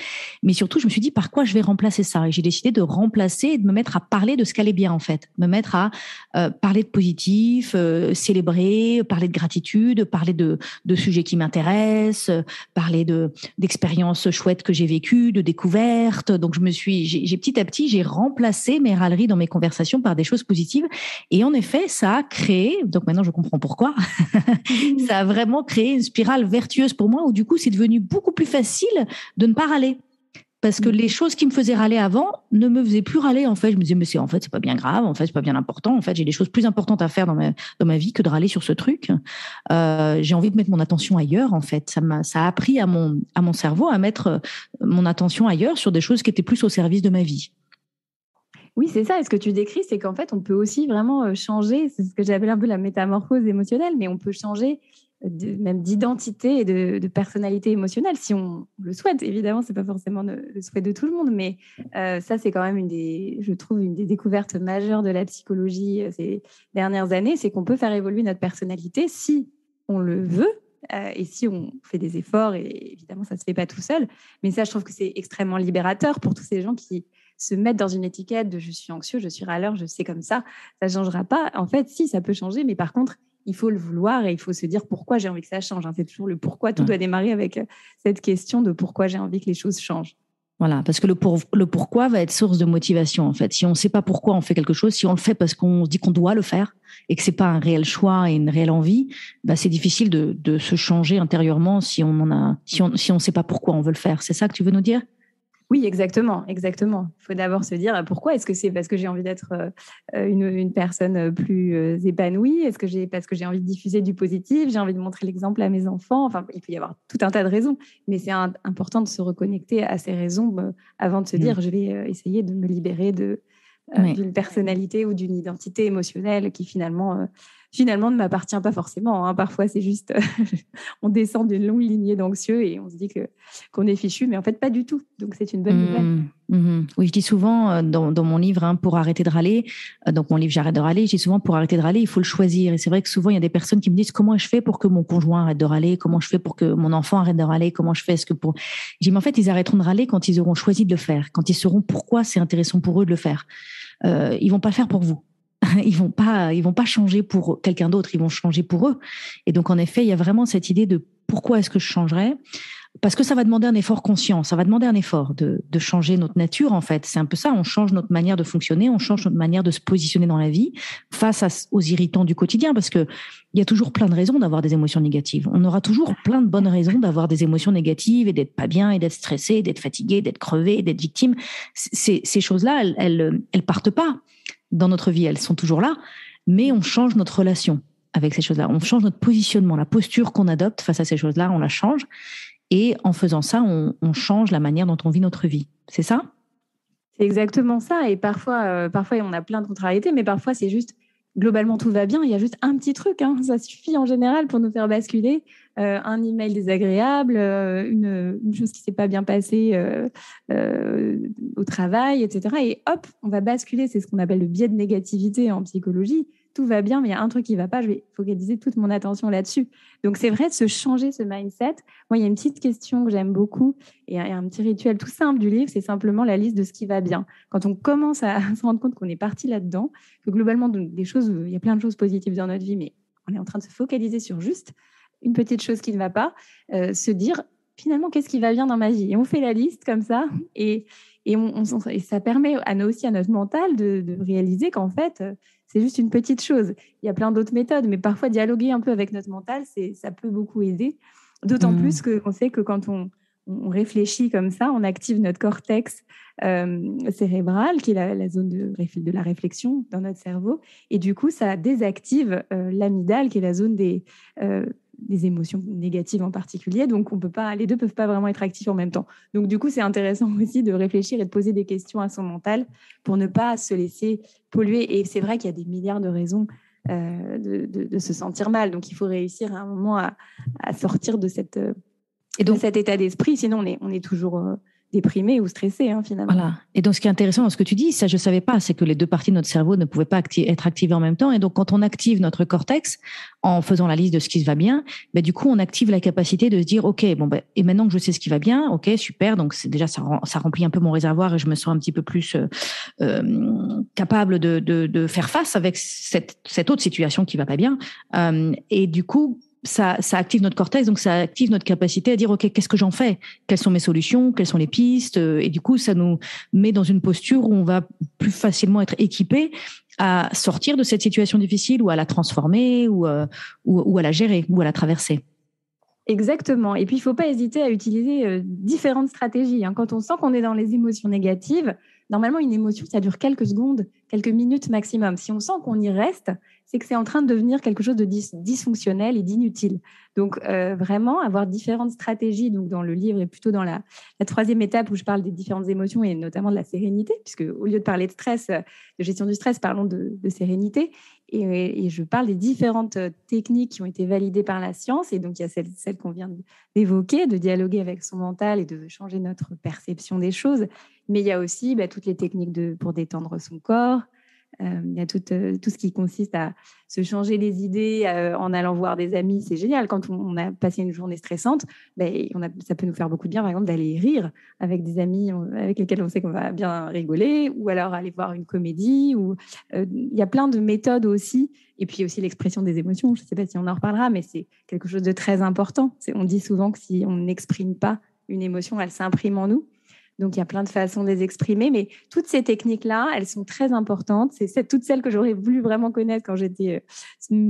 Mais surtout, je me suis dit, par quoi je vais remplacer ça? Et j'ai décidé de remplacer et de me mettre à parler de ce qu'allait bien, en fait. Me mettre à parler de positif, célébrer, parler de gratitude, parler de sujets qui m'intéressent, parler d'expériences chouettes que j'ai vécues, de découvertes. Donc j'ai petit à petit, j'ai remplacé mes râleries dans mes conversations par des choses positives. Et en effet, ça a créé, donc maintenant je comprends pourquoi, ça a vraiment créé une spirale vertueuse pour moi, où du coup, c'est devenu beaucoup plus facile de ne pas râler. Parce que les choses qui me faisaient râler avant ne me faisaient plus râler, en fait. Je me disais, mais c'est pas bien grave, en fait, c'est pas bien important. En fait, j'ai des choses plus importantes à faire dans ma vie que de râler sur ce truc. J'ai envie de mettre mon attention ailleurs, en fait. Ça a appris à mon cerveau à mettre mon attention ailleurs sur des choses qui étaient plus au service de ma vie. Oui, c'est ça. Et ce que tu décris, c'est qu'en fait, on peut aussi vraiment changer. C'est ce que j'appelle un peu la métamorphose émotionnelle, mais on peut changer même d'identité et de personnalité émotionnelle si on le souhaite. Évidemment, c'est pas forcément le souhait de tout le monde, mais ça, c'est quand même je trouve une des découvertes majeures de la psychologie ces dernières années, c'est qu'on peut faire évoluer notre personnalité si on le veut. Et si on fait des efforts, et évidemment, ça ne se fait pas tout seul. Mais ça, je trouve que c'est extrêmement libérateur pour tous ces gens qui se mettent dans une étiquette de « je suis anxieux, je suis râleur, je sais comme ça ». Ça ne changera pas. En fait, si, ça peut changer, mais par contre, il faut le vouloir et il faut se dire pourquoi j'ai envie que ça change. C'est toujours le pourquoi. Tout doit démarrer avec cette question de pourquoi j'ai envie que les choses changent. Voilà, parce que le pourquoi va être source de motivation, en fait. Si on ne sait pas pourquoi on fait quelque chose, si on le fait parce qu'on se dit qu'on doit le faire et que c'est pas un réel choix et une réelle envie, bah c'est difficile de se changer intérieurement si on sait pas pourquoi on veut le faire. C'est ça que tu veux nous dire? Oui, exactement. Il faut d'abord se dire pourquoi. Est-ce que c'est parce que j'ai envie d'être une personne plus épanouie? Est-ce que parce que j'ai envie de diffuser du positif? J'ai envie de montrer l'exemple à mes enfants? Enfin, il peut y avoir tout un tas de raisons, mais c'est important de se reconnecter à ces raisons avant de se dire je vais essayer de me libérer d'une personnalité ou d'une identité émotionnelle qui finalement finalement, ne m'appartient pas forcément. Hein. Parfois, c'est juste, on descend d'une longue lignée d'anxieux et on se dit qu'on est fichu, mais en fait, pas du tout. Donc, c'est une bonne nouvelle. Oui, je dis souvent dans mon livre, pour arrêter de râler, donc mon livre J'arrête de râler, je dis souvent pour arrêter de râler, il faut le choisir. Et c'est vrai que souvent, il y a des personnes qui me disent comment je fais pour que mon conjoint arrête de râler, comment je fais pour que mon enfant arrête de râler, comment je fais, je dis, mais en fait, ils arrêteront de râler quand ils auront choisi de le faire, quand ils sauront pourquoi c'est intéressant pour eux de le faire. Ils vont pas le faire pour vous. Ils vont pas changer pour quelqu'un d'autre, ils vont changer pour eux. Et donc, en effet, il y a vraiment cette idée de pourquoi est-ce que je changerais? Parce que ça va demander un effort conscient, ça va demander un effort de changer notre nature, en fait. C'est un peu ça, on change notre manière de fonctionner, on change notre manière de se positionner dans la vie face aux irritants du quotidien, parce que il y a toujours plein de raisons d'avoir des émotions négatives. On aura toujours plein de bonnes raisons d'avoir des émotions négatives et d'être pas bien, et d'être stressé, d'être fatigué, d'être crevé, d'être victime. Ces choses-là, elles partent pas dans notre vie, elles sont toujours là, mais on change notre relation avec ces choses-là. On change notre positionnement, la posture qu'on adopte face à ces choses-là, on la change. Et en faisant ça, on change la manière dont on vit notre vie. C'est ça? C'est exactement ça. Et parfois, on a plein de contrariétés, mais parfois, c'est juste, globalement, tout va bien. Il y a juste un petit truc. Ça suffit en général pour nous faire basculer. Un email désagréable, une chose qui ne s'est pas bien passée au travail, etc. Et hop, on va basculer. C'est ce qu'on appelle le biais de négativité en psychologie. Tout va bien, mais il y a un truc qui ne va pas. Je vais focaliser toute mon attention là-dessus. Donc, c'est vrai de se changer ce mindset. Moi, il y a une petite question que j'aime beaucoup et un petit rituel tout simple du livre, c'est simplement la liste de ce qui va bien. Quand on commence à se rendre compte qu'on est parti là-dedans, que globalement, il y a plein de choses positives dans notre vie, mais on est en train de se focaliser sur juste une petite chose qui ne va pas, se dire finalement qu'est-ce qui va bien dans ma vie. Et on fait la liste comme ça et ça permet aussi à notre mental de réaliser qu'en fait, c'est juste une petite chose. Il y a plein d'autres méthodes, mais parfois dialoguer un peu avec notre mental, ça peut beaucoup aider. D'autant plus qu'on sait que quand on réfléchit comme ça, on active notre cortex cérébral, qui est la zone de la réflexion dans notre cerveau. Et du coup, ça désactive l'amygdale, qui est la zone des émotions négatives en particulier. Donc, les deux ne peuvent pas vraiment être actifs en même temps. Donc, du coup, c'est intéressant aussi de réfléchir et de poser des questions à son mental pour ne pas se laisser polluer. Et c'est vrai qu'il y a des milliards de raisons de se sentir mal. Donc, il faut réussir à un moment à sortir de cet état d'esprit. Sinon, on est toujours déprimé ou stressé, finalement. Voilà. Et donc, ce qui est intéressant dans ce que tu dis, ça, je ne savais pas, c'est que les deux parties de notre cerveau ne pouvaient pas être activées en même temps. Et donc, quand on active notre cortex en faisant la liste de ce qui va bien, du coup, on active la capacité de se dire, OK, et maintenant que je sais ce qui va bien, OK, super. Donc, c'est déjà, ça remplit un peu mon réservoir et je me sens un petit peu plus capable de faire face avec cette autre situation qui va pas bien. Et du coup, ça active notre cortex, donc ça active notre capacité à dire ok, qu'est-ce que j'en fais, quelles sont mes solutions, quelles sont les pistes, et du coup ça nous met dans une posture où on va plus facilement être équipé à sortir de cette situation difficile ou à la transformer ou à la gérer ou à la traverser. Exactement. Et puis, il ne faut pas hésiter à utiliser différentes stratégies. Quand on sent qu'on est dans les émotions négatives, normalement, une émotion, ça dure quelques secondes, quelques minutes maximum. Si on sent qu'on y reste, c'est que c'est en train de devenir quelque chose de dysfonctionnel et d'inutile. Donc, vraiment, avoir différentes stratégies. Donc, dans le livre et plutôt dans la troisième étape où je parle des différentes émotions et notamment de la sérénité, puisque au lieu de parler de stress, de gestion du stress, parlons de sérénité. Et je parle des différentes techniques qui ont été validées par la science. Et donc, il y a celle qu'on vient d'évoquer, de dialoguer avec son mental et de changer notre perception des choses. Mais il y a aussi toutes les techniques pour détendre son corps. Il y a tout ce qui consiste à se changer les idées en allant voir des amis. C'est génial. Quand on a passé une journée stressante, ça peut nous faire beaucoup de bien, par exemple, d'aller rire avec des amis avec lesquels on sait qu'on va bien rigoler, ou alors aller voir une comédie. Il y a plein de méthodes aussi. Et puis aussi l'expression des émotions. Je ne sais pas si on en reparlera, mais c'est quelque chose de très important. On dit souvent que si on n'exprime pas une émotion, elle s'imprime en nous. Donc, il y a plein de façons de les exprimer, mais toutes ces techniques-là, elles sont très importantes. C'est toutes celles que j'aurais voulu vraiment connaître quand j'étais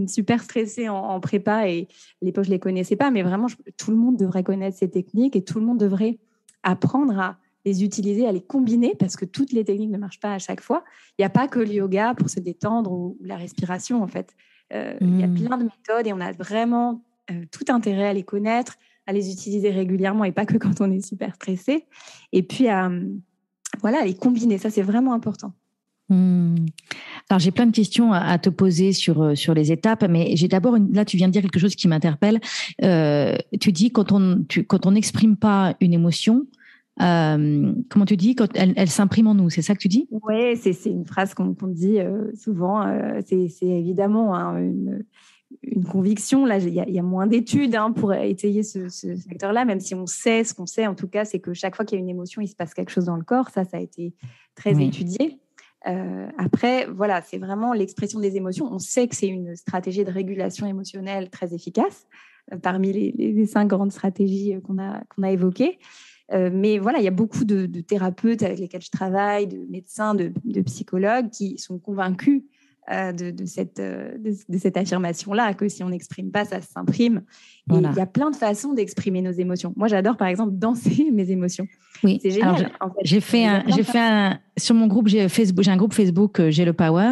super stressée en prépa et à l'époque, je ne les connaissais pas, mais vraiment, tout le monde devrait connaître ces techniques et tout le monde devrait apprendre à les utiliser, à les combiner, parce que toutes les techniques ne marchent pas à chaque fois. Il n'y a pas que le yoga pour se détendre ou la respiration, en fait. Il y a plein de méthodes et on a vraiment tout intérêt à les connaître, à les utiliser régulièrement et pas que quand on est super stressé. Et puis, les combiner, ça, c'est vraiment important. Hmm. Alors, j'ai plein de questions à te poser sur les étapes, mais j'ai d'abord, là, tu viens de dire quelque chose qui m'interpelle. Tu dis quand on n'exprime pas une émotion, comment tu dis, quand elle s'imprime en nous, c'est ça que tu dis? Oui, c'est une phrase qu'on dit souvent. C'est évidemment hein, une conviction. Là, il y a moins d'études pour étayer ce secteur-là, même si on sait ce qu'on sait. En tout cas, c'est que chaque fois qu'il y a une émotion, il se passe quelque chose dans le corps. Ça a été très Oui. étudié. Après, voilà, c'est vraiment l'expression des émotions. On sait que c'est une stratégie de régulation émotionnelle très efficace, parmi les 5 grandes stratégies qu'on a évoquées. Mais voilà, il y a beaucoup de thérapeutes avec lesquels je travaille, de médecins, de psychologues qui sont convaincus de cette affirmation-là, que si on n'exprime pas, ça s'imprime. Et il Voilà. y a plein de façons d'exprimer nos émotions. Moi, j'adore, par exemple, danser mes émotions. Oui. C'est Alors, génial, en fait. j'ai fait sur mon groupe, j'ai un groupe Facebook, J'ai le Power,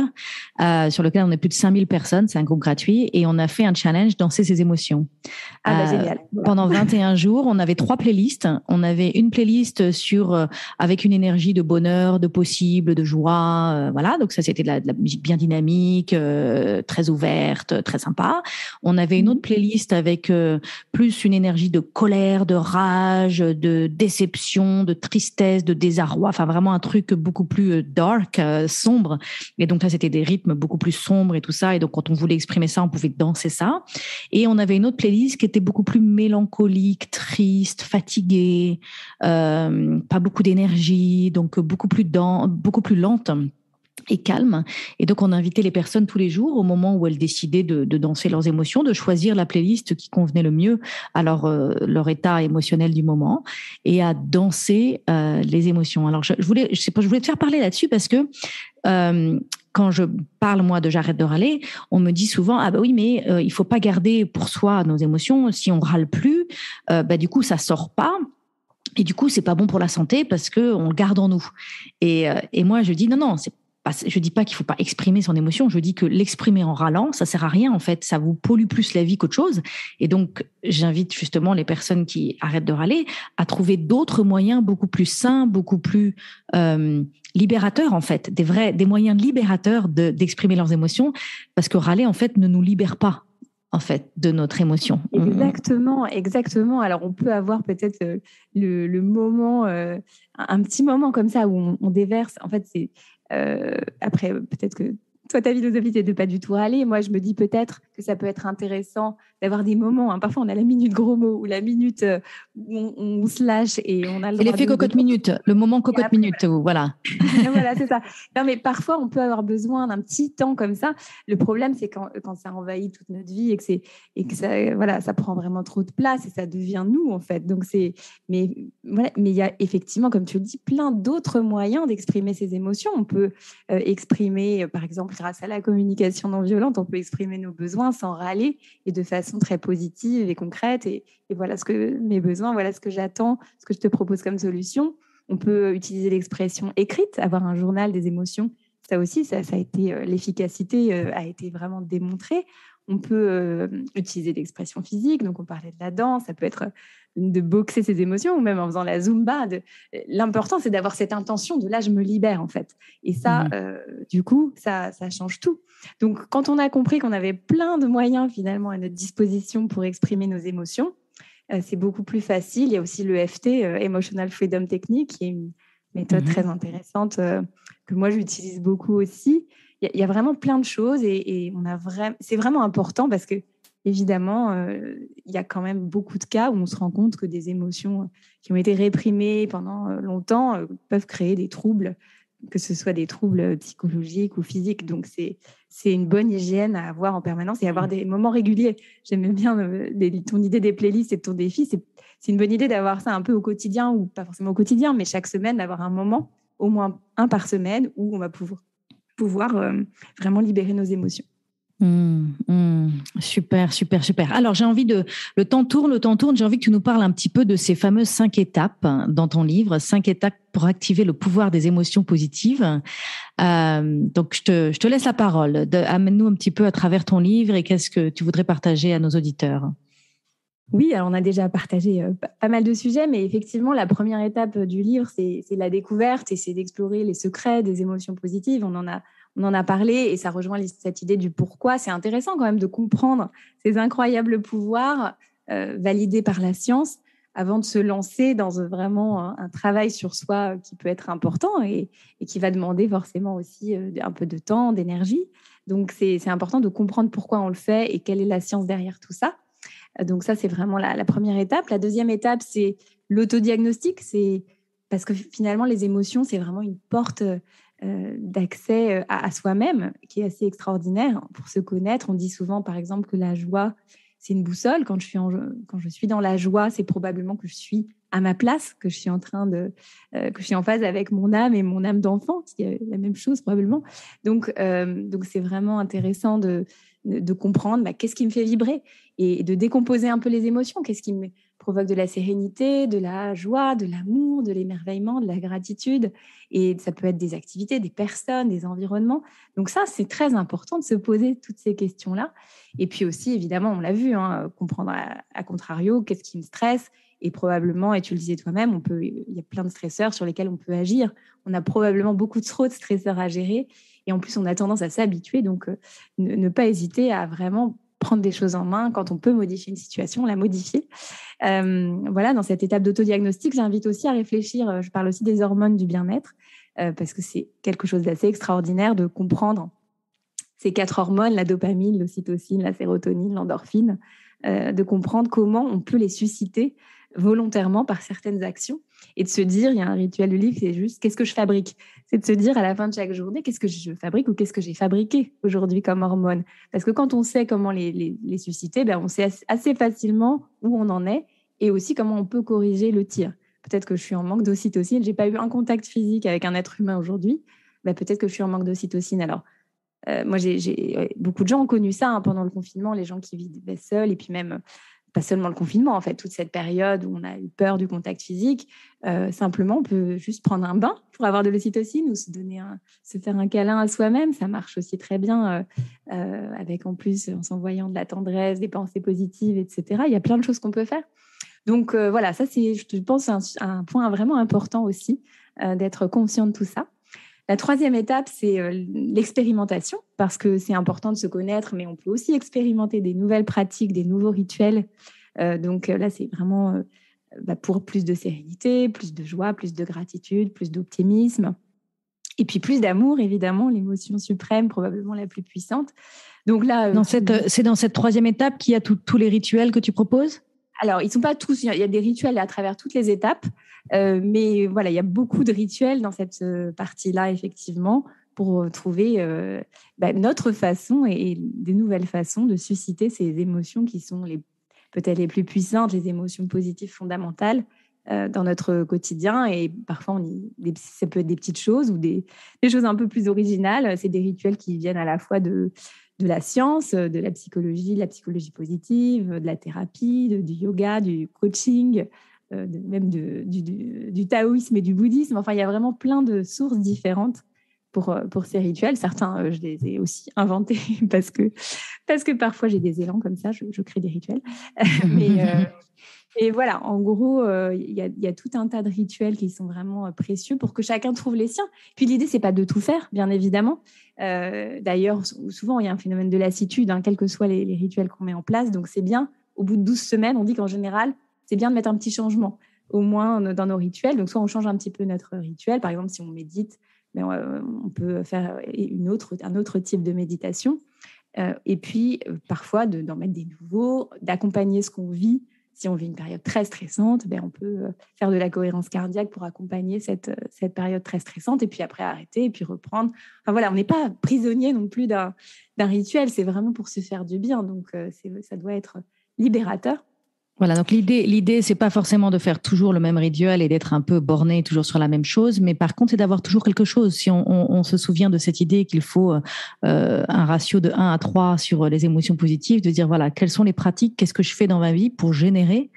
sur lequel on est plus de 5000 personnes. C'est un groupe gratuit et on a fait un challenge danser ses émotions. Génial. Voilà. Pendant 21 jours, on avait 3 playlists. On avait une playlist avec une énergie de bonheur, de possible, de joie, voilà. Donc ça, c'était de la musique bien dynamique, très ouverte, très sympa. On avait une autre playlist avec plus une énergie de colère, de rage, de déception, de tristesse, de désarroi. Enfin, vraiment un truc beaucoup plus dark, sombre. Et donc là, c'était des rythmes beaucoup plus sombres et tout ça. Et donc, quand on voulait exprimer ça, on pouvait danser ça. Et on avait une autre playlist qui était beaucoup plus mélancolique, triste, fatiguée, pas beaucoup d'énergie, donc beaucoup plus lente et calme. Et donc, on invitait les personnes tous les jours, au moment où elles décidaient de danser leurs émotions, de choisir la playlist qui convenait le mieux à leur état émotionnel du moment et à danser les émotions. Alors, je voulais te faire parler là-dessus parce que quand je parle, moi, de j'arrête de râler, on me dit souvent, ah bah oui, mais il faut pas garder pour soi nos émotions. Si on râle plus, du coup, ça sort pas. Et du coup, c'est pas bon pour la santé parce que on le garde en nous. Et moi, je dis non, je dis pas qu'il faut pas exprimer son émotion. Je dis que l'exprimer en râlant, ça sert à rien en fait. Ça vous pollue plus la vie qu'autre chose. Et donc, j'invite justement les personnes qui arrêtent de râler à trouver d'autres moyens beaucoup plus sains, beaucoup plus libérateurs en fait, des moyens libérateurs d'exprimer leurs émotions, parce que râler en fait ne nous libère pas en fait de notre émotion. Exactement, exactement. Alors on peut avoir peut-être le moment, un petit moment comme ça où on déverse. En fait, c'est après peut-être que toi ta philosophie c'est de pas du tout râler. Moi je me dis peut-être que ça peut être intéressant d'avoir des moments. Parfois on a la minute gros mots ou la minute où on se lâche et on a le C'est droit l'effet cocotte minute, le moment cocotte minute, voilà. Voilà, c'est ça. Non, mais parfois, on peut avoir besoin d'un petit temps comme ça. Le problème, c'est quand ça envahit toute notre vie et que ça, voilà, ça prend vraiment trop de place et ça devient nous, en fait. Donc, voilà, mais il y a effectivement, comme tu le dis, plein d'autres moyens d'exprimer ses émotions. On peut exprimer, par exemple, grâce à la communication non violente, on peut exprimer nos besoins sans râler et de façon très positive et concrète. Et voilà ce que mes besoins, voilà ce que j'attends, ce que je te propose comme solution. On peut utiliser l'expression écrite, avoir un journal des émotions. Ça aussi, ça a été l'efficacité a été vraiment démontrée. On peut utiliser l'expression physique, donc on parlait de la danse, ça peut être de boxer ses émotions ou même en faisant la Zumba. L'important, c'est d'avoir cette intention de là, je me libère en fait. Et ça, du coup, ça change tout. Donc, quand on a compris qu'on avait plein de moyens finalement à notre disposition pour exprimer nos émotions, c'est beaucoup plus facile. Il y a aussi l'EFT, Emotional Freedom Technique, qui est une méthode très intéressante que moi j'utilise beaucoup aussi. Il y a vraiment plein de choses et c'est vraiment important parce que évidemment, il y a quand même beaucoup de cas où on se rend compte que des émotions qui ont été réprimées pendant longtemps peuvent créer des troubles, que ce soit des troubles psychologiques ou physiques. Donc, c'est une bonne hygiène à avoir en permanence et avoir des moments réguliers. J'aime bien ton idée des playlists et de ton défi. C'est une bonne idée d'avoir ça un peu au quotidien, ou pas forcément au quotidien, mais chaque semaine, d'avoir un moment, au moins un par semaine, où on va pouvoir vraiment libérer nos émotions. Super, super, super. Alors, le temps tourne, j'ai envie que tu nous parles un petit peu de ces fameuses 5 étapes dans ton livre, 5 étapes pour activer le pouvoir des émotions positives. Donc, je te laisse la parole. Amène-nous un petit peu à travers ton livre et qu'est-ce que tu voudrais partager à nos auditeurs. Oui, alors on a déjà partagé pas mal de sujets, mais effectivement, la première étape du livre, c'est la découverte et c'est d'explorer les secrets des émotions positives. On en a parlé et ça rejoint cette idée du pourquoi. C'est intéressant quand même de comprendre ces incroyables pouvoirs validés par la science avant de se lancer dans vraiment un travail sur soi qui peut être important et qui va demander forcément aussi un peu de temps, d'énergie. Donc, c'est important de comprendre pourquoi on le fait et quelle est la science derrière tout ça. Donc ça, c'est vraiment la première étape. La deuxième étape, c'est l'autodiagnostic. C'est parce que finalement, les émotions, c'est vraiment une porte d'accès à soi-même qui est assez extraordinaire pour se connaître. On dit souvent, par exemple, que la joie, c'est une boussole. Quand je suis dans la joie, c'est probablement que je suis à ma place, que je suis que je suis en phase avec mon âme et mon âme d'enfant, ce qui est la même chose probablement. Donc c'est vraiment intéressant de comprendre qu'est-ce qui me fait vibrer et de décomposer un peu les émotions. Qu'est-ce qui me provoque de la sérénité, de la joie, de l'amour, de l'émerveillement, de la gratitude. Et ça peut être des activités, des personnes, des environnements. Donc ça, c'est très important de se poser toutes ces questions-là. Et puis aussi, évidemment, on l'a vu, comprendre à contrario, qu'est-ce qui me stresse. Et probablement, et tu le disais toi-même, il y a plein de stresseurs sur lesquels on peut agir. On a probablement beaucoup trop de stresseurs à gérer. Et en plus, on a tendance à s'habituer. Donc, ne pas hésiter à vraiment prendre des choses en main. Quand on peut modifier une situation, la modifier. Voilà, dans cette étape d'autodiagnostic, j'invite aussi à réfléchir. Je parle aussi des hormones du bien-être, parce que c'est quelque chose d'assez extraordinaire de comprendre ces 4 hormones, la dopamine, l'ocytocine, la sérotonine, l'endorphine, de comprendre comment on peut les susciter volontairement par certaines actions et de se dire, il y a un rituel du livre, c'est juste qu'est-ce que je fabrique. C'est de se dire à la fin de chaque journée, qu'est-ce que je fabrique ou qu'est-ce que j'ai fabriqué aujourd'hui comme hormones. Parce que quand on sait comment les susciter, on sait assez facilement où on en est et aussi comment on peut corriger le tir. Peut-être que je suis en manque d'ocytocine, je n'ai pas eu un contact physique avec un être humain aujourd'hui, peut-être que je suis en manque d'ocytocine. Alors, moi, beaucoup de gens ont connu ça pendant le confinement, les gens qui vivaient seuls, et puis même, pas seulement le confinement, en fait, toute cette période où on a eu peur du contact physique. Simplement, on peut juste prendre un bain pour avoir de l'ocytocine ou se faire un câlin à soi-même. Ça marche aussi très bien, avec en plus, en s'envoyant de la tendresse, des pensées positives, etc. Il y a plein de choses qu'on peut faire. Donc voilà, ça, je pense, un point vraiment important aussi, d'être conscient de tout ça. La troisième étape, c'est l'expérimentation, parce que c'est important de se connaître, mais on peut aussi expérimenter des nouvelles pratiques, des nouveaux rituels. Donc là, c'est vraiment pour plus de sérénité, plus de joie, plus de gratitude, plus d'optimisme, et puis plus d'amour, évidemment, l'émotion suprême, probablement la plus puissante. Donc là, c'est dans cette troisième étape qu'il y a tous les rituels que tu proposes ? Alors, ils ne sont pas tous, il y a des rituels à travers toutes les étapes, mais voilà, il y a beaucoup de rituels dans cette partie-là, effectivement, pour trouver notre façon et des nouvelles façons de susciter ces émotions qui sont peut-être les plus puissantes, les émotions positives fondamentales dans notre quotidien. Et parfois, ça peut être des petites choses ou des choses un peu plus originales. C'est des rituels qui viennent à la fois de la science, de la psychologie positive, de la thérapie, du yoga, du coaching, même du taoïsme et du bouddhisme. Enfin, il y a vraiment plein de sources différentes pour ces rituels. Certains, je les ai aussi inventés parce que parfois j'ai des élans comme ça, je crée des rituels. Et voilà, en gros, il y a tout un tas de rituels qui sont vraiment précieux pour que chacun trouve les siens. Puis l'idée, c'est pas de tout faire, bien évidemment. D'ailleurs, souvent, il y a un phénomène de lassitude, quels que soient les rituels qu'on met en place. Donc, c'est bien, au bout de 12 semaines, on dit qu'en général, c'est bien de mettre un petit changement, au moins dans nos rituels. Donc, soit on change un petit peu notre rituel. Par exemple, si on médite, on peut faire un autre type de méditation. Et puis, parfois, d'en mettre des nouveaux, d'accompagner ce qu'on vit. Si on vit une période très stressante, on peut faire de la cohérence cardiaque pour accompagner cette période très stressante et puis après arrêter et puis reprendre. Enfin voilà, on n'est pas prisonnier non plus d'un rituel, c'est vraiment pour se faire du bien. Donc, ça doit être libérateur. Voilà, donc l'idée, c'est pas forcément de faire toujours le même rituel et d'être un peu borné toujours sur la même chose, mais par contre, c'est d'avoir toujours quelque chose. Si on se souvient de cette idée qu'il faut un ratio de 1 à 3 sur les émotions positives, de dire voilà, quelles sont les pratiques, qu'est-ce que je fais dans ma vie pour générer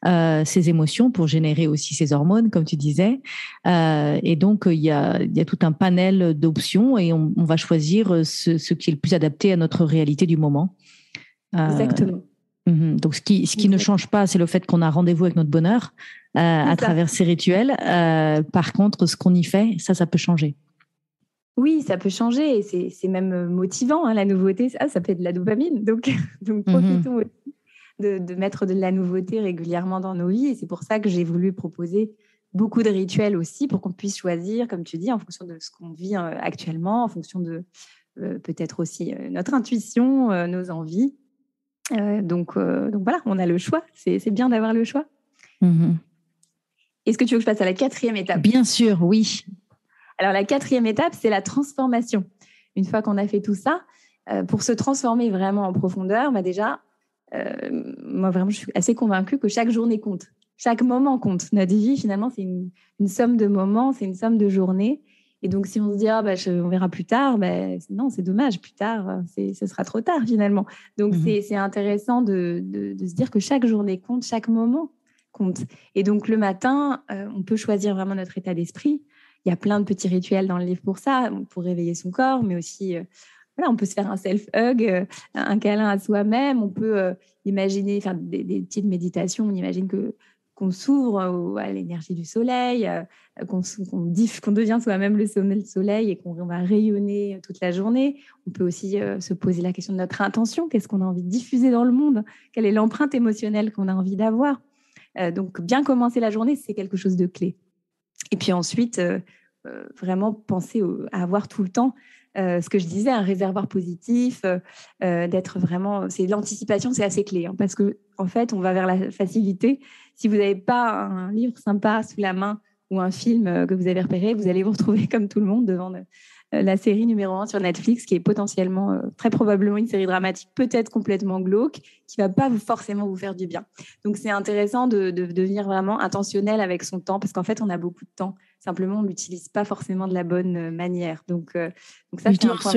ces émotions, pour générer aussi ces hormones, comme tu disais. Et donc, il y a tout un panel d'options et on va choisir ce qui est le plus adapté à notre réalité du moment. Exactement. Donc, ce qui ne change pas, c'est le fait qu'on a rendez-vous avec notre bonheur à travers ces rituels. Par contre, ce qu'on y fait, ça peut changer. Oui, ça peut changer et c'est même motivant, hein, la nouveauté. Ça fait de la dopamine. Donc profitons aussi de mettre de la nouveauté régulièrement dans nos vies. Et c'est pour ça que j'ai voulu proposer beaucoup de rituels aussi pour qu'on puisse choisir, comme tu dis, en fonction de ce qu'on vit actuellement, en fonction de peut-être aussi notre intuition, nos envies. Donc voilà, on a le choix. C'est bien d'avoir le choix. Est-ce que tu veux que je passe à la 4e étape ? Bien sûr, oui. Alors, la 4e étape, c'est la transformation. Une fois qu'on a fait tout ça, pour se transformer vraiment en profondeur, déjà, moi, vraiment, je suis assez convaincue que chaque journée compte. Chaque moment compte. Notre vie, finalement, c'est une somme de moments, c'est une somme de journées. Et donc, si on se dit, on verra plus tard, non, c'est dommage, plus tard, ce sera trop tard, finalement. Donc, c'est intéressant de se dire que chaque journée compte, chaque moment compte. Et donc, le matin, on peut choisir vraiment notre état d'esprit. Il y a plein de petits rituels dans le livre pour ça, pour réveiller son corps, mais aussi, on peut se faire un self-hug, un câlin à soi-même. On peut imaginer, faire des petites méditations. On imagine qu'on s'ouvre à l'énergie du soleil, qu'on devient soi-même le soleil et qu'on va rayonner toute la journée. On peut aussi se poser la question de notre intention. Qu'est-ce qu'on a envie de diffuser dans le monde ? Quelle est l'empreinte émotionnelle qu'on a envie d'avoir ? Donc, bien commencer la journée, c'est quelque chose de clé. Et puis ensuite, vraiment penser à avoir tout le temps, ce que je disais, un réservoir positif, d'être vraiment... C'est l'anticipation, c'est assez clé, hein, parce qu'en fait, on va vers la facilité. Si vous n'avez pas un livre sympa sous la main ou un film que vous avez repéré, vous allez vous retrouver comme tout le monde devant la série numéro 1 sur Netflix, qui est potentiellement, très probablement une série dramatique, peut-être complètement glauque, qui ne va pas forcément vous faire du bien. Donc, c'est intéressant de devenir vraiment intentionnel avec son temps, parce qu'en fait, on a beaucoup de temps. Simplement, on ne l'utilise pas forcément de la bonne manière. Donc ça, c'est un point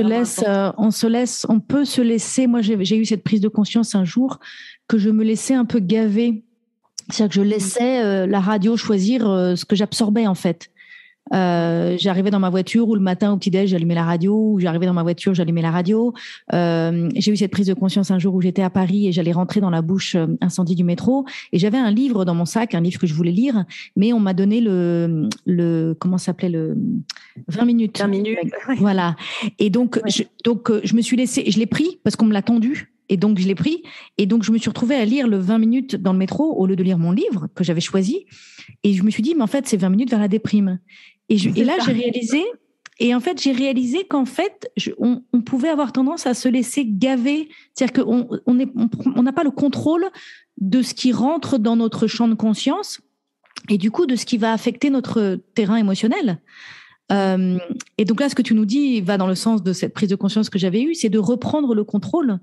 on peut se laisser. Moi, j'ai eu cette prise de conscience un jour que je me laissais un peu gaver. C'est-à-dire que je laissais la radio choisir ce que j'absorbais, en fait. J'arrivais dans ma voiture ou le matin au petit-déj, j'allumais la radio, ou j'arrivais dans ma voiture, j'allumais la radio. J'ai eu cette prise de conscience un jour où j'étais à Paris et j'allais rentrer dans la bouche incendie du métro et j'avais un livre dans mon sac, un livre que je voulais lire, mais on m'a donné comment ça s'appelait, le 20 minutes. 20 minutes. Voilà. Et donc, je me suis laissée, je l'ai pris parce qu'on me l'a tendu. Et donc, je l'ai pris. Et donc, je me suis retrouvée à lire le 20 minutes dans le métro au lieu de lire mon livre que j'avais choisi. Et je me suis dit, mais en fait, c'est 20 minutes vers la déprime. Et là, j'ai réalisé qu'en fait, on pouvait avoir tendance à se laisser gaver. C'est-à-dire qu'on n'a pas le contrôle de ce qui rentre dans notre champ de conscience et du coup, de ce qui va affecter notre terrain émotionnel. Et donc là, ce que tu nous dis va dans le sens de cette prise de conscience que j'avais eue, c'est de reprendre le contrôle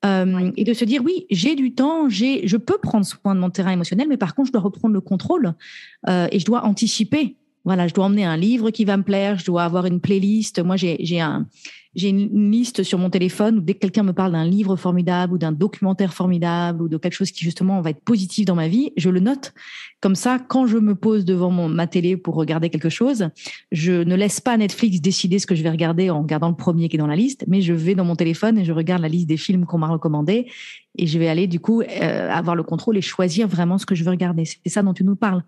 et de se dire, oui, j'ai du temps, je peux prendre soin de mon terrain émotionnel, mais par contre, je dois reprendre le contrôle et je dois anticiper. Voilà, je dois emmener un livre qui va me plaire, je dois avoir une playlist. Moi, j'ai une liste sur mon téléphone où dès que quelqu'un me parle d'un livre formidable ou d'un documentaire formidable ou de quelque chose qui justement va être positif dans ma vie, je le note. Comme ça, quand je me pose devant ma télé pour regarder quelque chose, je ne laisse pas Netflix décider ce que je vais regarder en regardant le premier qui est dans la liste, mais je vais dans mon téléphone et je regarde la liste des films qu'on m'a recommandés et je vais aller du coup avoir le contrôle et choisir vraiment ce que je veux regarder. C'est ça dont tu nous parles.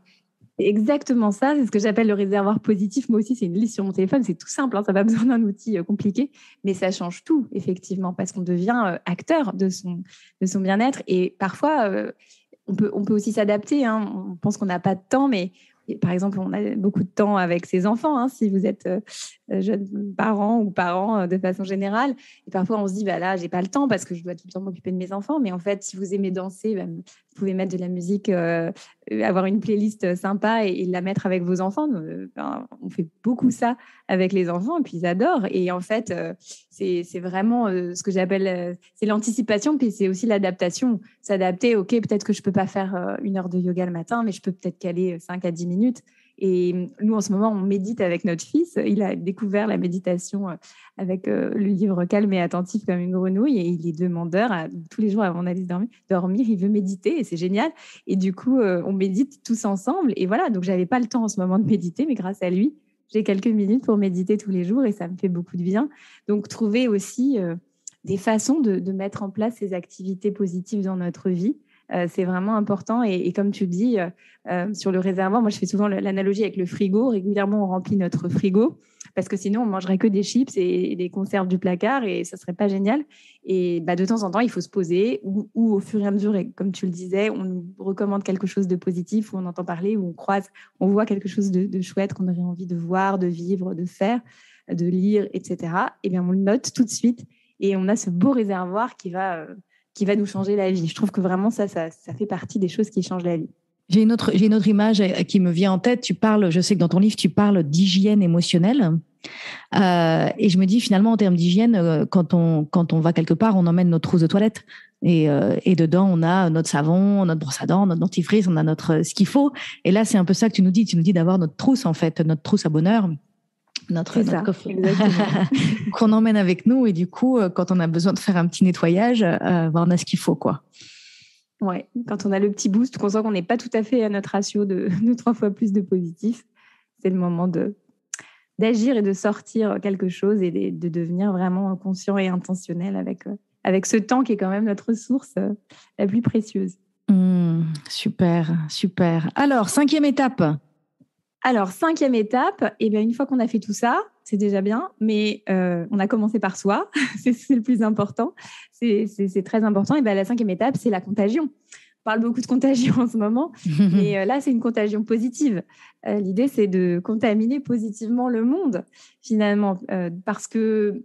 Exactement ça, c'est ce que j'appelle le réservoir positif. Moi aussi, c'est une liste sur mon téléphone. C'est tout simple, hein, ça n'a pas besoin d'un outil compliqué, mais ça change tout, effectivement, parce qu'on devient acteur de son bien-être. Et parfois, on peut aussi s'adapter. Hein. On pense qu'on n'a pas de temps, mais par exemple, on a beaucoup de temps avec ses enfants, hein, si vous êtes jeune parent ou parent de façon générale. Et parfois, on se dit, là, j'ai pas le temps parce que je dois tout le temps m'occuper de mes enfants. Mais en fait, si vous aimez danser, vous pouvez mettre de la musique, avoir une playlist sympa et la mettre avec vos enfants. On fait beaucoup ça avec les enfants et puis ils adorent. Et en fait, c'est vraiment ce que j'appelle, c'est l'anticipation, puis c'est aussi l'adaptation. S'adapter, ok, peut-être que je peux pas faire 1 heure de yoga le matin, mais je peux peut-être caler 5 à 10 minutes. Et nous, en ce moment, on médite avec notre fils. Il a découvert la méditation avec le livre Calme et attentif comme une grenouille. Et il est demandeur tous les jours avant d'aller dormir. Il veut méditer et c'est génial. Et du coup, on médite tous ensemble. Et voilà, donc je n'avais pas le temps en ce moment de méditer, mais grâce à lui, j'ai quelques minutes pour méditer tous les jours et ça me fait beaucoup de bien. Donc, trouver aussi des façons de mettre en place ces activités positives dans notre vie. C'est vraiment important. Et comme tu dis, sur le réservoir, moi, je fais souvent l'analogie avec le frigo. Régulièrement, on remplit notre frigo parce que sinon, on mangerait que des chips et des conserves du placard et ça serait pas génial. Et de temps en temps, il faut se poser ou au fur et à mesure, et comme tu le disais, on nous recommande quelque chose de positif, ou on entend parler, ou on voit quelque chose de chouette qu'on aurait envie de voir, de vivre, de faire, de lire, etc. Et bien, on le note tout de suite et on a ce beau réservoir qui va nous changer la vie. Je trouve que vraiment, ça fait partie des choses qui changent la vie. J'ai une autre image qui me vient en tête. Je sais que dans ton livre, tu parles d'hygiène émotionnelle. Et je me dis, finalement, en termes d'hygiène, quand on va quelque part, on emmène notre trousse de toilette. Et dedans, on a notre savon, notre brosse à dents, notre dentifrice, on a ce qu'il faut. Et là, c'est un peu ça que tu nous dis. Tu nous dis d'avoir notre trousse, en fait, notre trousse à bonheur. Notre coffre qu'on emmène avec nous, et du coup quand on a besoin de faire un petit nettoyage, on a ce qu'il faut, quoi. Ouais, quand on a le petit boost, qu'on sent qu'on n'est pas tout à fait à notre ratio de 3 fois plus de positif, c'est le moment d'agir et de sortir quelque chose et de devenir vraiment conscient et intentionnel avec ce temps qui est quand même notre ressource la plus précieuse. Super. Alors, 5e étape. Alors, 5e étape, et bien, une fois qu'on a fait tout ça, c'est déjà bien, mais on a commencé par soi, c'est le plus important, c'est très important. Et bien, la 5e étape, c'est la contagion. On parle beaucoup de contagion en ce moment, mais là, c'est une contagion positive. L'idée, c'est de contaminer positivement le monde, finalement, parce que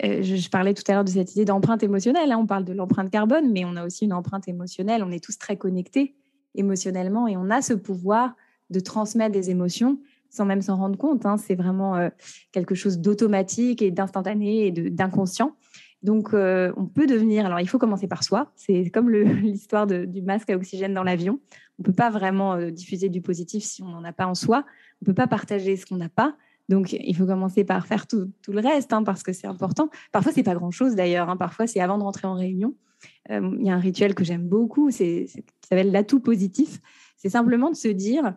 je parlais tout à l'heure de cette idée d'empreinte émotionnelle, hein, on parle de l'empreinte carbone, mais on a aussi une empreinte émotionnelle, on est tous très connectés émotionnellement et on a ce pouvoir de transmettre des émotions sans même s'en rendre compte. Hein. C'est vraiment quelque chose d'automatique et d'instantané et d'inconscient. Donc, on peut devenir... Alors, il faut commencer par soi. C'est comme l'histoire du masque à oxygène dans l'avion. On ne peut pas vraiment diffuser du positif si on n'en a pas en soi. On ne peut pas partager ce qu'on n'a pas. Donc, il faut commencer par faire tout le reste, hein, parce que c'est important. Parfois, ce n'est pas grand-chose d'ailleurs. Hein. Parfois, c'est avant de rentrer en réunion. Il y a un rituel que j'aime beaucoup, qui s'appelle l'atout positif. C'est simplement de se dire...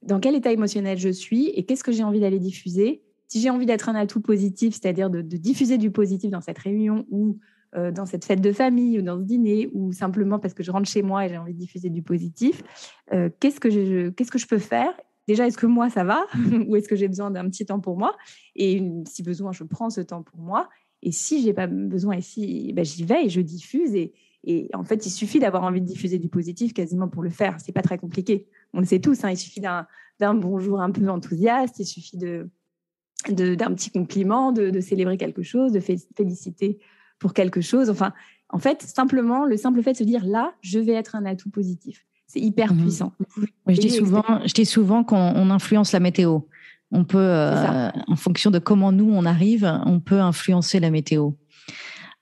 dans quel état émotionnel je suis et qu'est-ce que j'ai envie d'aller diffuser. Si j'ai envie d'être un atout positif, c'est-à-dire de diffuser du positif dans cette réunion ou dans cette fête de famille ou dans ce dîner, ou simplement parce que je rentre chez moi et j'ai envie de diffuser du positif, qu'est-ce que je peux faire ? Déjà, est-ce que moi, ça va ou est-ce que j'ai besoin d'un petit temps pour moi ? Et si besoin, je prends ce temps pour moi. Et si je n'ai pas besoin, j'y vais et je diffuse. Et en fait, il suffit d'avoir envie de diffuser du positif quasiment pour le faire. Ce n'est pas très compliqué. On le sait tous. Hein, il suffit d'un bonjour un peu enthousiaste. Il suffit d'un petit compliment, de célébrer quelque chose, de féliciter pour quelque chose. Enfin, en fait, le simple fait de se dire là, je vais être un atout positif. C'est hyper puissant. Je dis souvent qu'on influence la météo. On peut, en fonction de comment nous on arrive, on peut influencer la météo.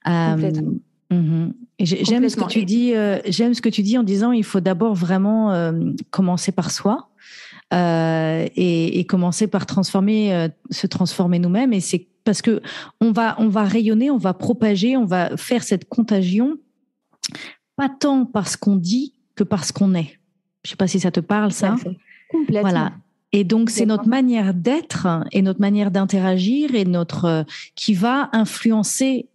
Complètement. Et j'aime ce que tu dis. J'aime ce que tu dis en disant il faut d'abord vraiment commencer par soi et commencer par se transformer nous-mêmes. Et c'est parce que on va rayonner, on va propager, on va faire cette contagion, pas tant parce qu'on dit que parce qu'on est. Je sais pas si ça te parle, ça. Complètement. Voilà. Et donc, c'est notre manière d'être et notre manière d'interagir et qui va influencer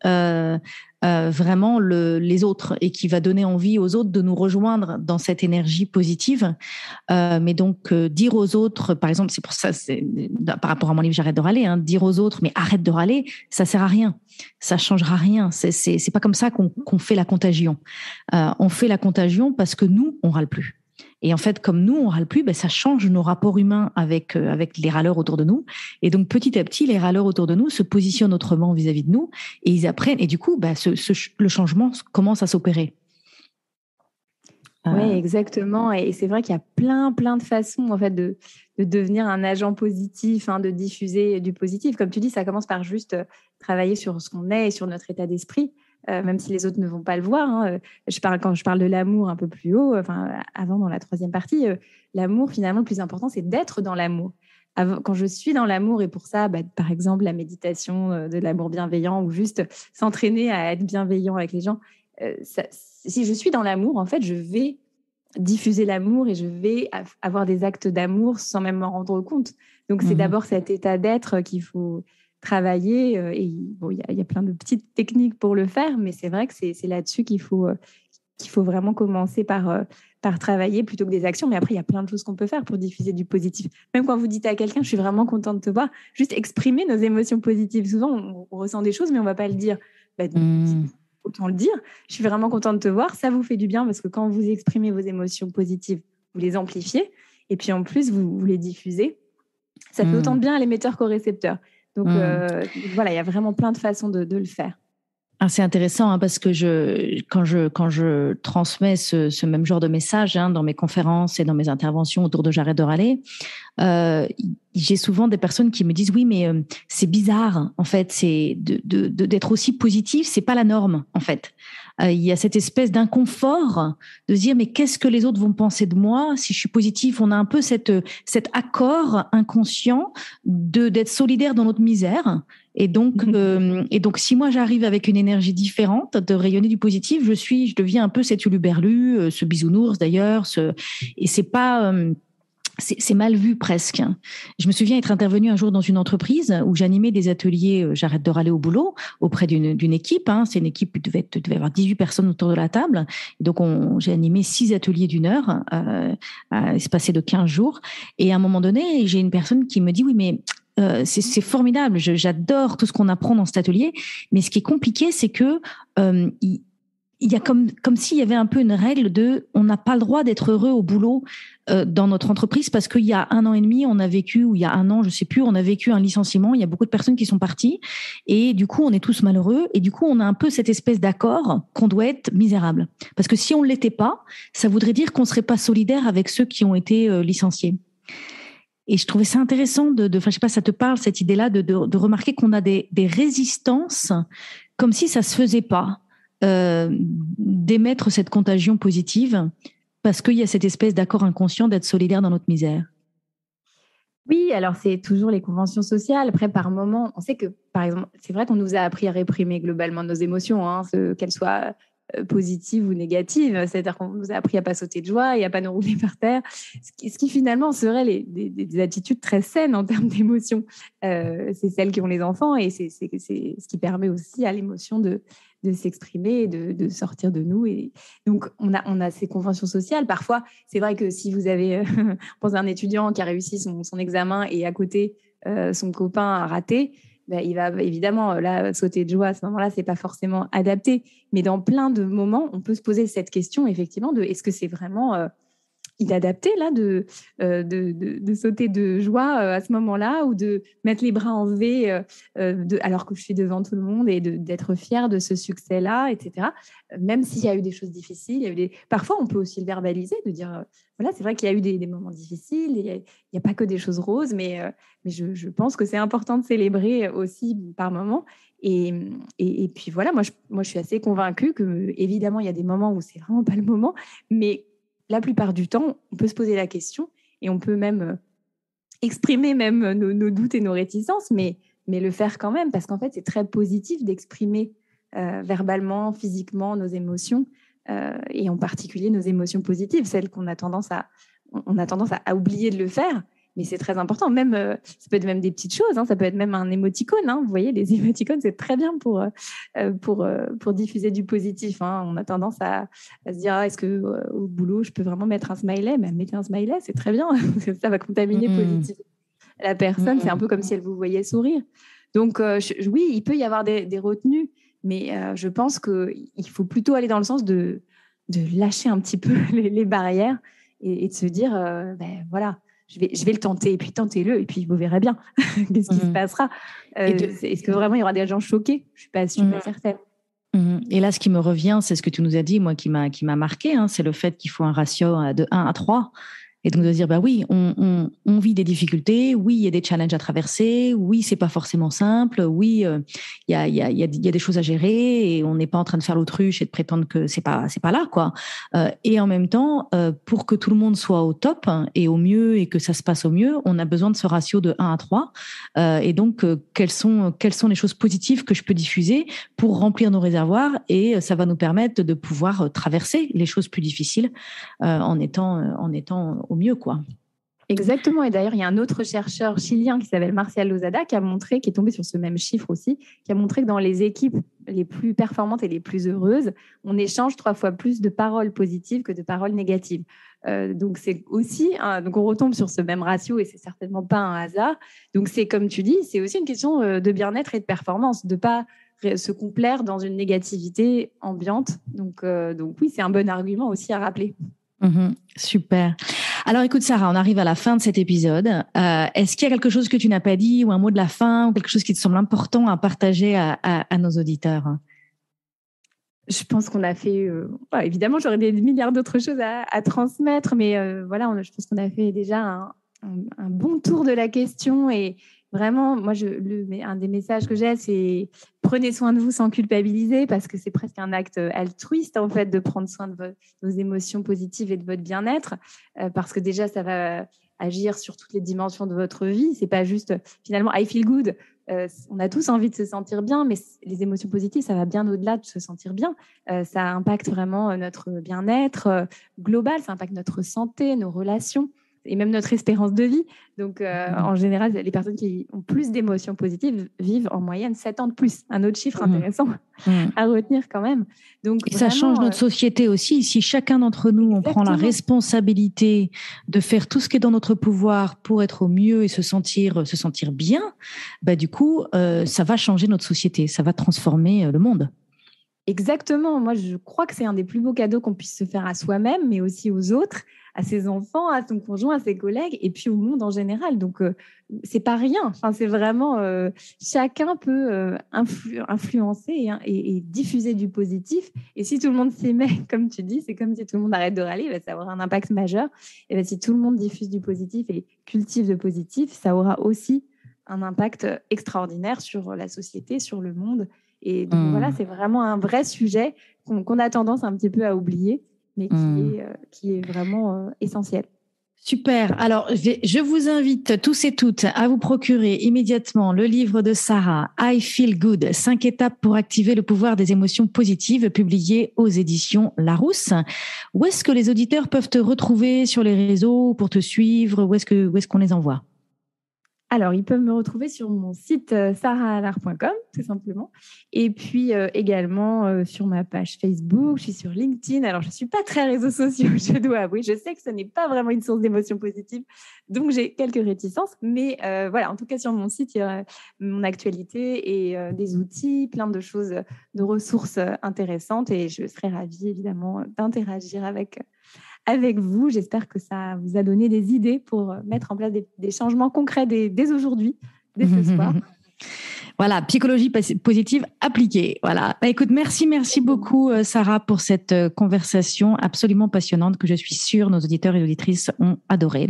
vraiment les autres et qui va donner envie aux autres de nous rejoindre dans cette énergie positive. Mais donc, dire aux autres, par exemple, c'est pour ça, par rapport à mon livre J'arrête de râler, hein, dire aux autres, mais arrête de râler, ça sert à rien. Ça changera rien. C'est pas comme ça qu'on fait la contagion. On fait la contagion parce que nous, on râle plus. Et en fait, comme nous, on râle plus, ça change nos rapports humains avec les râleurs autour de nous. Et donc, petit à petit, les râleurs autour de nous se positionnent autrement vis-à-vis de nous et ils apprennent. Et du coup, le changement commence à s'opérer. Oui, exactement. Et c'est vrai qu'il y a plein de façons en fait de devenir un agent positif, hein, de diffuser du positif. Comme tu dis, ça commence par juste travailler sur ce qu'on est et sur notre état d'esprit. Même si les autres ne vont pas le voir. Hein. Quand je parle de l'amour un peu plus haut, avant dans la 3e partie, l'amour, finalement, le plus important, c'est d'être dans l'amour. Quand je suis dans l'amour, et pour ça, par exemple, la méditation de l'amour bienveillant ou juste s'entraîner à être bienveillant avec les gens, si je suis dans l'amour, en fait, je vais diffuser l'amour et je vais avoir des actes d'amour sans même m'en rendre compte. Donc, c'est d'abord cet état d'être qu'il faut travailler. Et bon, il y a plein de petites techniques pour le faire, mais c'est vrai que c'est là-dessus qu'il faut vraiment commencer par travailler plutôt que des actions. Mais après, il y a plein de choses qu'on peut faire pour diffuser du positif. Même quand vous dites à quelqu'un, je suis vraiment contente de te voir, juste exprimer nos émotions positives. Souvent, on ressent des choses, mais on ne va pas le dire. Autant le dire. Je suis vraiment contente de te voir. Ça vous fait du bien parce que quand vous exprimez vos émotions positives, vous les amplifiez. Et puis en plus, vous les diffusez. Ça fait autant de bien à l'émetteur qu'au récepteur. Donc voilà, il y a vraiment plein de façons de le faire. C'est intéressant parce que quand je transmets ce même genre de message dans mes conférences et dans mes interventions autour de J'arrête de râler, j'ai souvent des personnes qui me disent oui, mais c'est bizarre en fait, c'est d'être aussi positif, c'est pas la norme en fait. Il y a cette espèce d'inconfort de se dire mais qu'est-ce que les autres vont penser de moi si je suis positif. On a un peu cet accord inconscient d'être solidaire dans notre misère. Et donc, si moi j'arrive avec une énergie différente, de rayonner du positif, je deviens un peu cet huluberlu, ce bisounours d'ailleurs, et c'est pas, c'est mal vu presque. Je me souviens être intervenue un jour dans une entreprise où j'animais des ateliers J'arrête de râler au boulot auprès d'une équipe. C'est une équipe qui devait avoir 18 personnes autour de la table. Et donc, j'ai animé 6 ateliers d'1 heure, espacés de 15 jours. Et à un moment donné, j'ai une personne qui me dit, oui, mais c'est formidable, j'adore tout ce qu'on apprend dans cet atelier, mais ce qui est compliqué, c'est que il y a comme s'il y avait un peu une règle de on n'a pas le droit d'être heureux au boulot dans notre entreprise parce qu'il y a 1 an et demi, on a vécu, ou il y a 1 an, je sais plus, on a vécu un licenciement, il y a beaucoup de personnes qui sont parties et du coup, on est tous malheureux et du coup, on a un peu cette espèce d'accord qu'on doit être misérable. Parce que si on ne l'était pas, ça voudrait dire qu'on ne serait pas solidaire avec ceux qui ont été licenciés. Et je trouvais ça intéressant je sais pas, ça te parle cette idée-là de remarquer qu'on a des résistances comme si ça se faisait pas d'émettre cette contagion positive parce qu'il y a cette espèce d'accord inconscient d'être solidaire dans notre misère. Oui, alors c'est toujours les conventions sociales. Après, par moment, on sait que, par exemple, c'est vrai qu'on nous a appris à réprimer globalement nos émotions, qu'elles soient positives ou négatives. C'est-à-dire qu'on nous a appris à pas sauter de joie et à pas nous rouler par terre, ce qui finalement serait des attitudes très saines en termes d'émotions. C'est celles qui ont les enfants et c'est ce qui permet aussi à l'émotion de s'exprimer, de sortir de nous. Et donc, on a ces conventions sociales. Parfois, c'est vrai que si vous avez pense à un étudiant qui a réussi son examen et à côté, son copain a raté, il va évidemment là sauter de joie. À ce moment-là, c'est pas forcément adapté. Mais dans plein de moments, on peut se poser cette question, effectivement, de est-ce que c'est vraiment inadapté là de sauter de joie à ce moment-là ou de mettre les bras en V alors que je suis devant tout le monde et d'être fière de ce succès-là, etc. Même s'il y a eu des choses difficiles, parfois on peut aussi le verbaliser, de dire voilà, c'est vrai qu'il y a eu des moments difficiles, il n'y a pas que des choses roses, mais je pense que c'est important de célébrer aussi par moments. Et puis voilà, moi je suis assez convaincue que évidemment il y a des moments où c'est vraiment pas le moment, mais la plupart du temps, on peut se poser la question et on peut même exprimer même nos doutes et nos réticences, mais le faire quand même, parce qu'en fait, c'est très positif d'exprimer verbalement, physiquement nos émotions, et en particulier nos émotions positives, celles qu'on a tendance à oublier de le faire. Mais c'est très important. Même, ça peut être même des petites choses. Ça peut être même un émoticône. Vous voyez, les émoticônes, c'est très bien pour diffuser du positif. On a tendance à se dire est-ce que au boulot, je peux vraiment mettre un smiley? Mettez un smiley, c'est très bien. Ça va contaminer positivement la personne. C'est un peu comme si elle vous voyait sourire. Donc, oui, il peut y avoir des retenues, mais je pense qu'il faut plutôt aller dans le sens de lâcher un petit peu les barrières et de se dire voilà. Je vais le tenter, et puis tentez-le, et puis vous verrez bien qu'est-ce qui se passera. Est-ce que vraiment il y aura des gens choqués? Je ne suis pas certaine. Et là, ce qui me revient, c'est ce que tu nous as dit, moi, qui m'a marqué, c'est le fait qu'il faut un ratio de 1 à 3. Et donc de dire, oui, on vit des difficultés, oui, il y a des challenges à traverser, oui, c'est pas forcément simple, oui, il y a des choses à gérer et on n'est pas en train de faire l'autruche et de prétendre que c'est pas là, quoi. Et en même temps, pour que tout le monde soit au top et au mieux et que ça se passe au mieux, on a besoin de ce ratio de 1 à 3. Et donc, quelles sont les choses positives que je peux diffuser pour remplir nos réservoirs, et ça va nous permettre de pouvoir traverser les choses plus difficiles en étant au mieux, quoi. Exactement. Et d'ailleurs, il y a un autre chercheur chilien qui s'appelle Marcial Lozada qui est tombé sur ce même chiffre aussi, qui a montré que dans les équipes les plus performantes et les plus heureuses, on échange 3 fois plus de paroles positives que de paroles négatives. Donc, c'est aussi, donc on retombe sur ce même ratio et c'est certainement pas un hasard. Donc, c'est comme tu dis, c'est aussi une question de bien-être et de performance, de pas se complaire dans une négativité ambiante. Donc oui, c'est un bon argument aussi à rappeler. Super. Alors écoute Sarah, on arrive à la fin de cet épisode. Est-ce qu'il y a quelque chose que tu n'as pas dit ou un mot de la fin ou quelque chose qui te semble important à partager à nos auditeurs? Je pense qu'on a fait... évidemment, j'aurais des milliards d'autres choses à transmettre, mais je pense qu'on a fait déjà un bon tour de la question. Et vraiment, moi, un des messages que j'ai, c'est prenez soin de vous sans culpabiliser, parce que c'est presque un acte altruiste, en fait, de prendre soin de vos émotions positives et de votre bien-être, parce que déjà, ça va agir sur toutes les dimensions de votre vie. C'est pas juste, finalement, I feel good. On a tous envie de se sentir bien, mais les émotions positives, ça va bien au-delà de se sentir bien. Ça impacte vraiment notre bien-être global, ça impacte notre santé, nos relations et même notre espérance de vie. Donc, en général, les personnes qui ont plus d'émotions positives vivent en moyenne 7 ans de plus. Un autre chiffre intéressant à retenir quand même. Donc, et ça change notre société aussi. Si chacun d'entre nous, on prend la responsabilité de faire tout ce qui est dans notre pouvoir pour être au mieux et se sentir bien, du coup, ça va changer notre société. Ça va transformer le monde. Exactement. Moi, je crois que c'est un des plus beaux cadeaux qu'on puisse se faire à soi-même, mais aussi aux autres, à ses enfants, à son conjoint, à ses collègues, et puis au monde en général. Donc, c'est pas rien. Enfin, c'est vraiment chacun peut influencer et diffuser du positif. Et si tout le monde s'y met, comme tu dis, c'est comme si tout le monde arrête de râler, ça va avoir un impact majeur. Et si tout le monde diffuse du positif et cultive le positif, ça aura aussi un impact extraordinaire sur la société, sur le monde. Et donc voilà, c'est vraiment un vrai sujet qu'on a tendance un petit peu à oublier, mais qui est vraiment essentiel. Super. Alors, je vous invite tous et toutes à vous procurer immédiatement le livre de Sarah, I Feel Good, 5 étapes pour activer le pouvoir des émotions positives, publié aux éditions Larousse. Où est-ce que les auditeurs peuvent te retrouver sur les réseaux pour te suivre? Où est-ce qu'on les envoie? Alors, ils peuvent me retrouver sur mon site sarahallard.com, tout simplement. Et puis également sur ma page Facebook, je suis sur LinkedIn. Alors, je ne suis pas très réseaux sociaux, je dois avouer. Je sais que ce n'est pas vraiment une source d'émotions positives, donc j'ai quelques réticences. Mais voilà, en tout cas, sur mon site, il y a mon actualité et des outils, plein de choses, de ressources intéressantes. Et je serai ravie, évidemment, d'interagir avec vous. J'espère que ça vous a donné des idées pour mettre en place des changements concrets dès aujourd'hui, dès ce soir. Voilà, psychologie positive appliquée. Voilà. Écoute, merci beaucoup Sarah pour cette conversation absolument passionnante que je suis sûre nos auditeurs et auditrices ont adoré.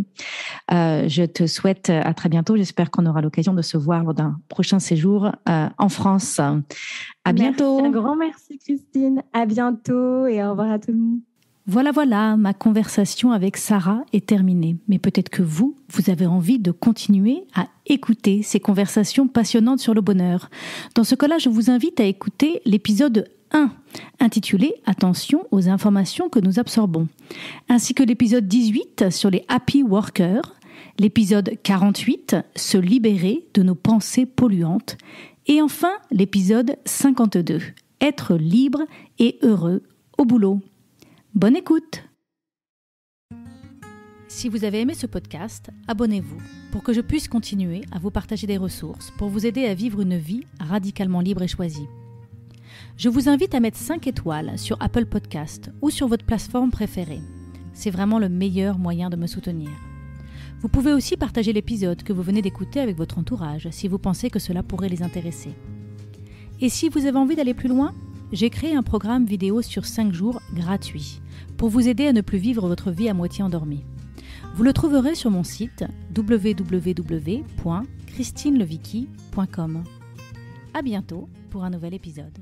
Je te souhaite à très bientôt. J'espère qu'on aura l'occasion de se voir lors d'un prochain séjour en France. À bientôt. Merci, un grand merci Christine. À bientôt et au revoir à tout le monde. Voilà, ma conversation avec Sarah est terminée. Mais peut-être que vous avez envie de continuer à écouter ces conversations passionnantes sur le bonheur. Dans ce cas-là, je vous invite à écouter l'épisode 1, intitulé « Attention aux informations que nous absorbons », ainsi que l'épisode 18 sur les happy workers, l'épisode 48 « Se libérer de nos pensées polluantes » et enfin l'épisode 52 « Être libre et heureux au boulot ». Bonne écoute! Si vous avez aimé ce podcast, abonnez-vous pour que je puisse continuer à vous partager des ressources pour vous aider à vivre une vie radicalement libre et choisie. Je vous invite à mettre 5 étoiles sur Apple Podcast ou sur votre plateforme préférée. C'est vraiment le meilleur moyen de me soutenir. Vous pouvez aussi partager l'épisode que vous venez d'écouter avec votre entourage si vous pensez que cela pourrait les intéresser. Et si vous avez envie d'aller plus loin, j'ai créé un programme vidéo sur 5 jours gratuit pour vous aider à ne plus vivre votre vie à moitié endormie. Vous le trouverez sur mon site www.christinelevicky.com. À bientôt pour un nouvel épisode.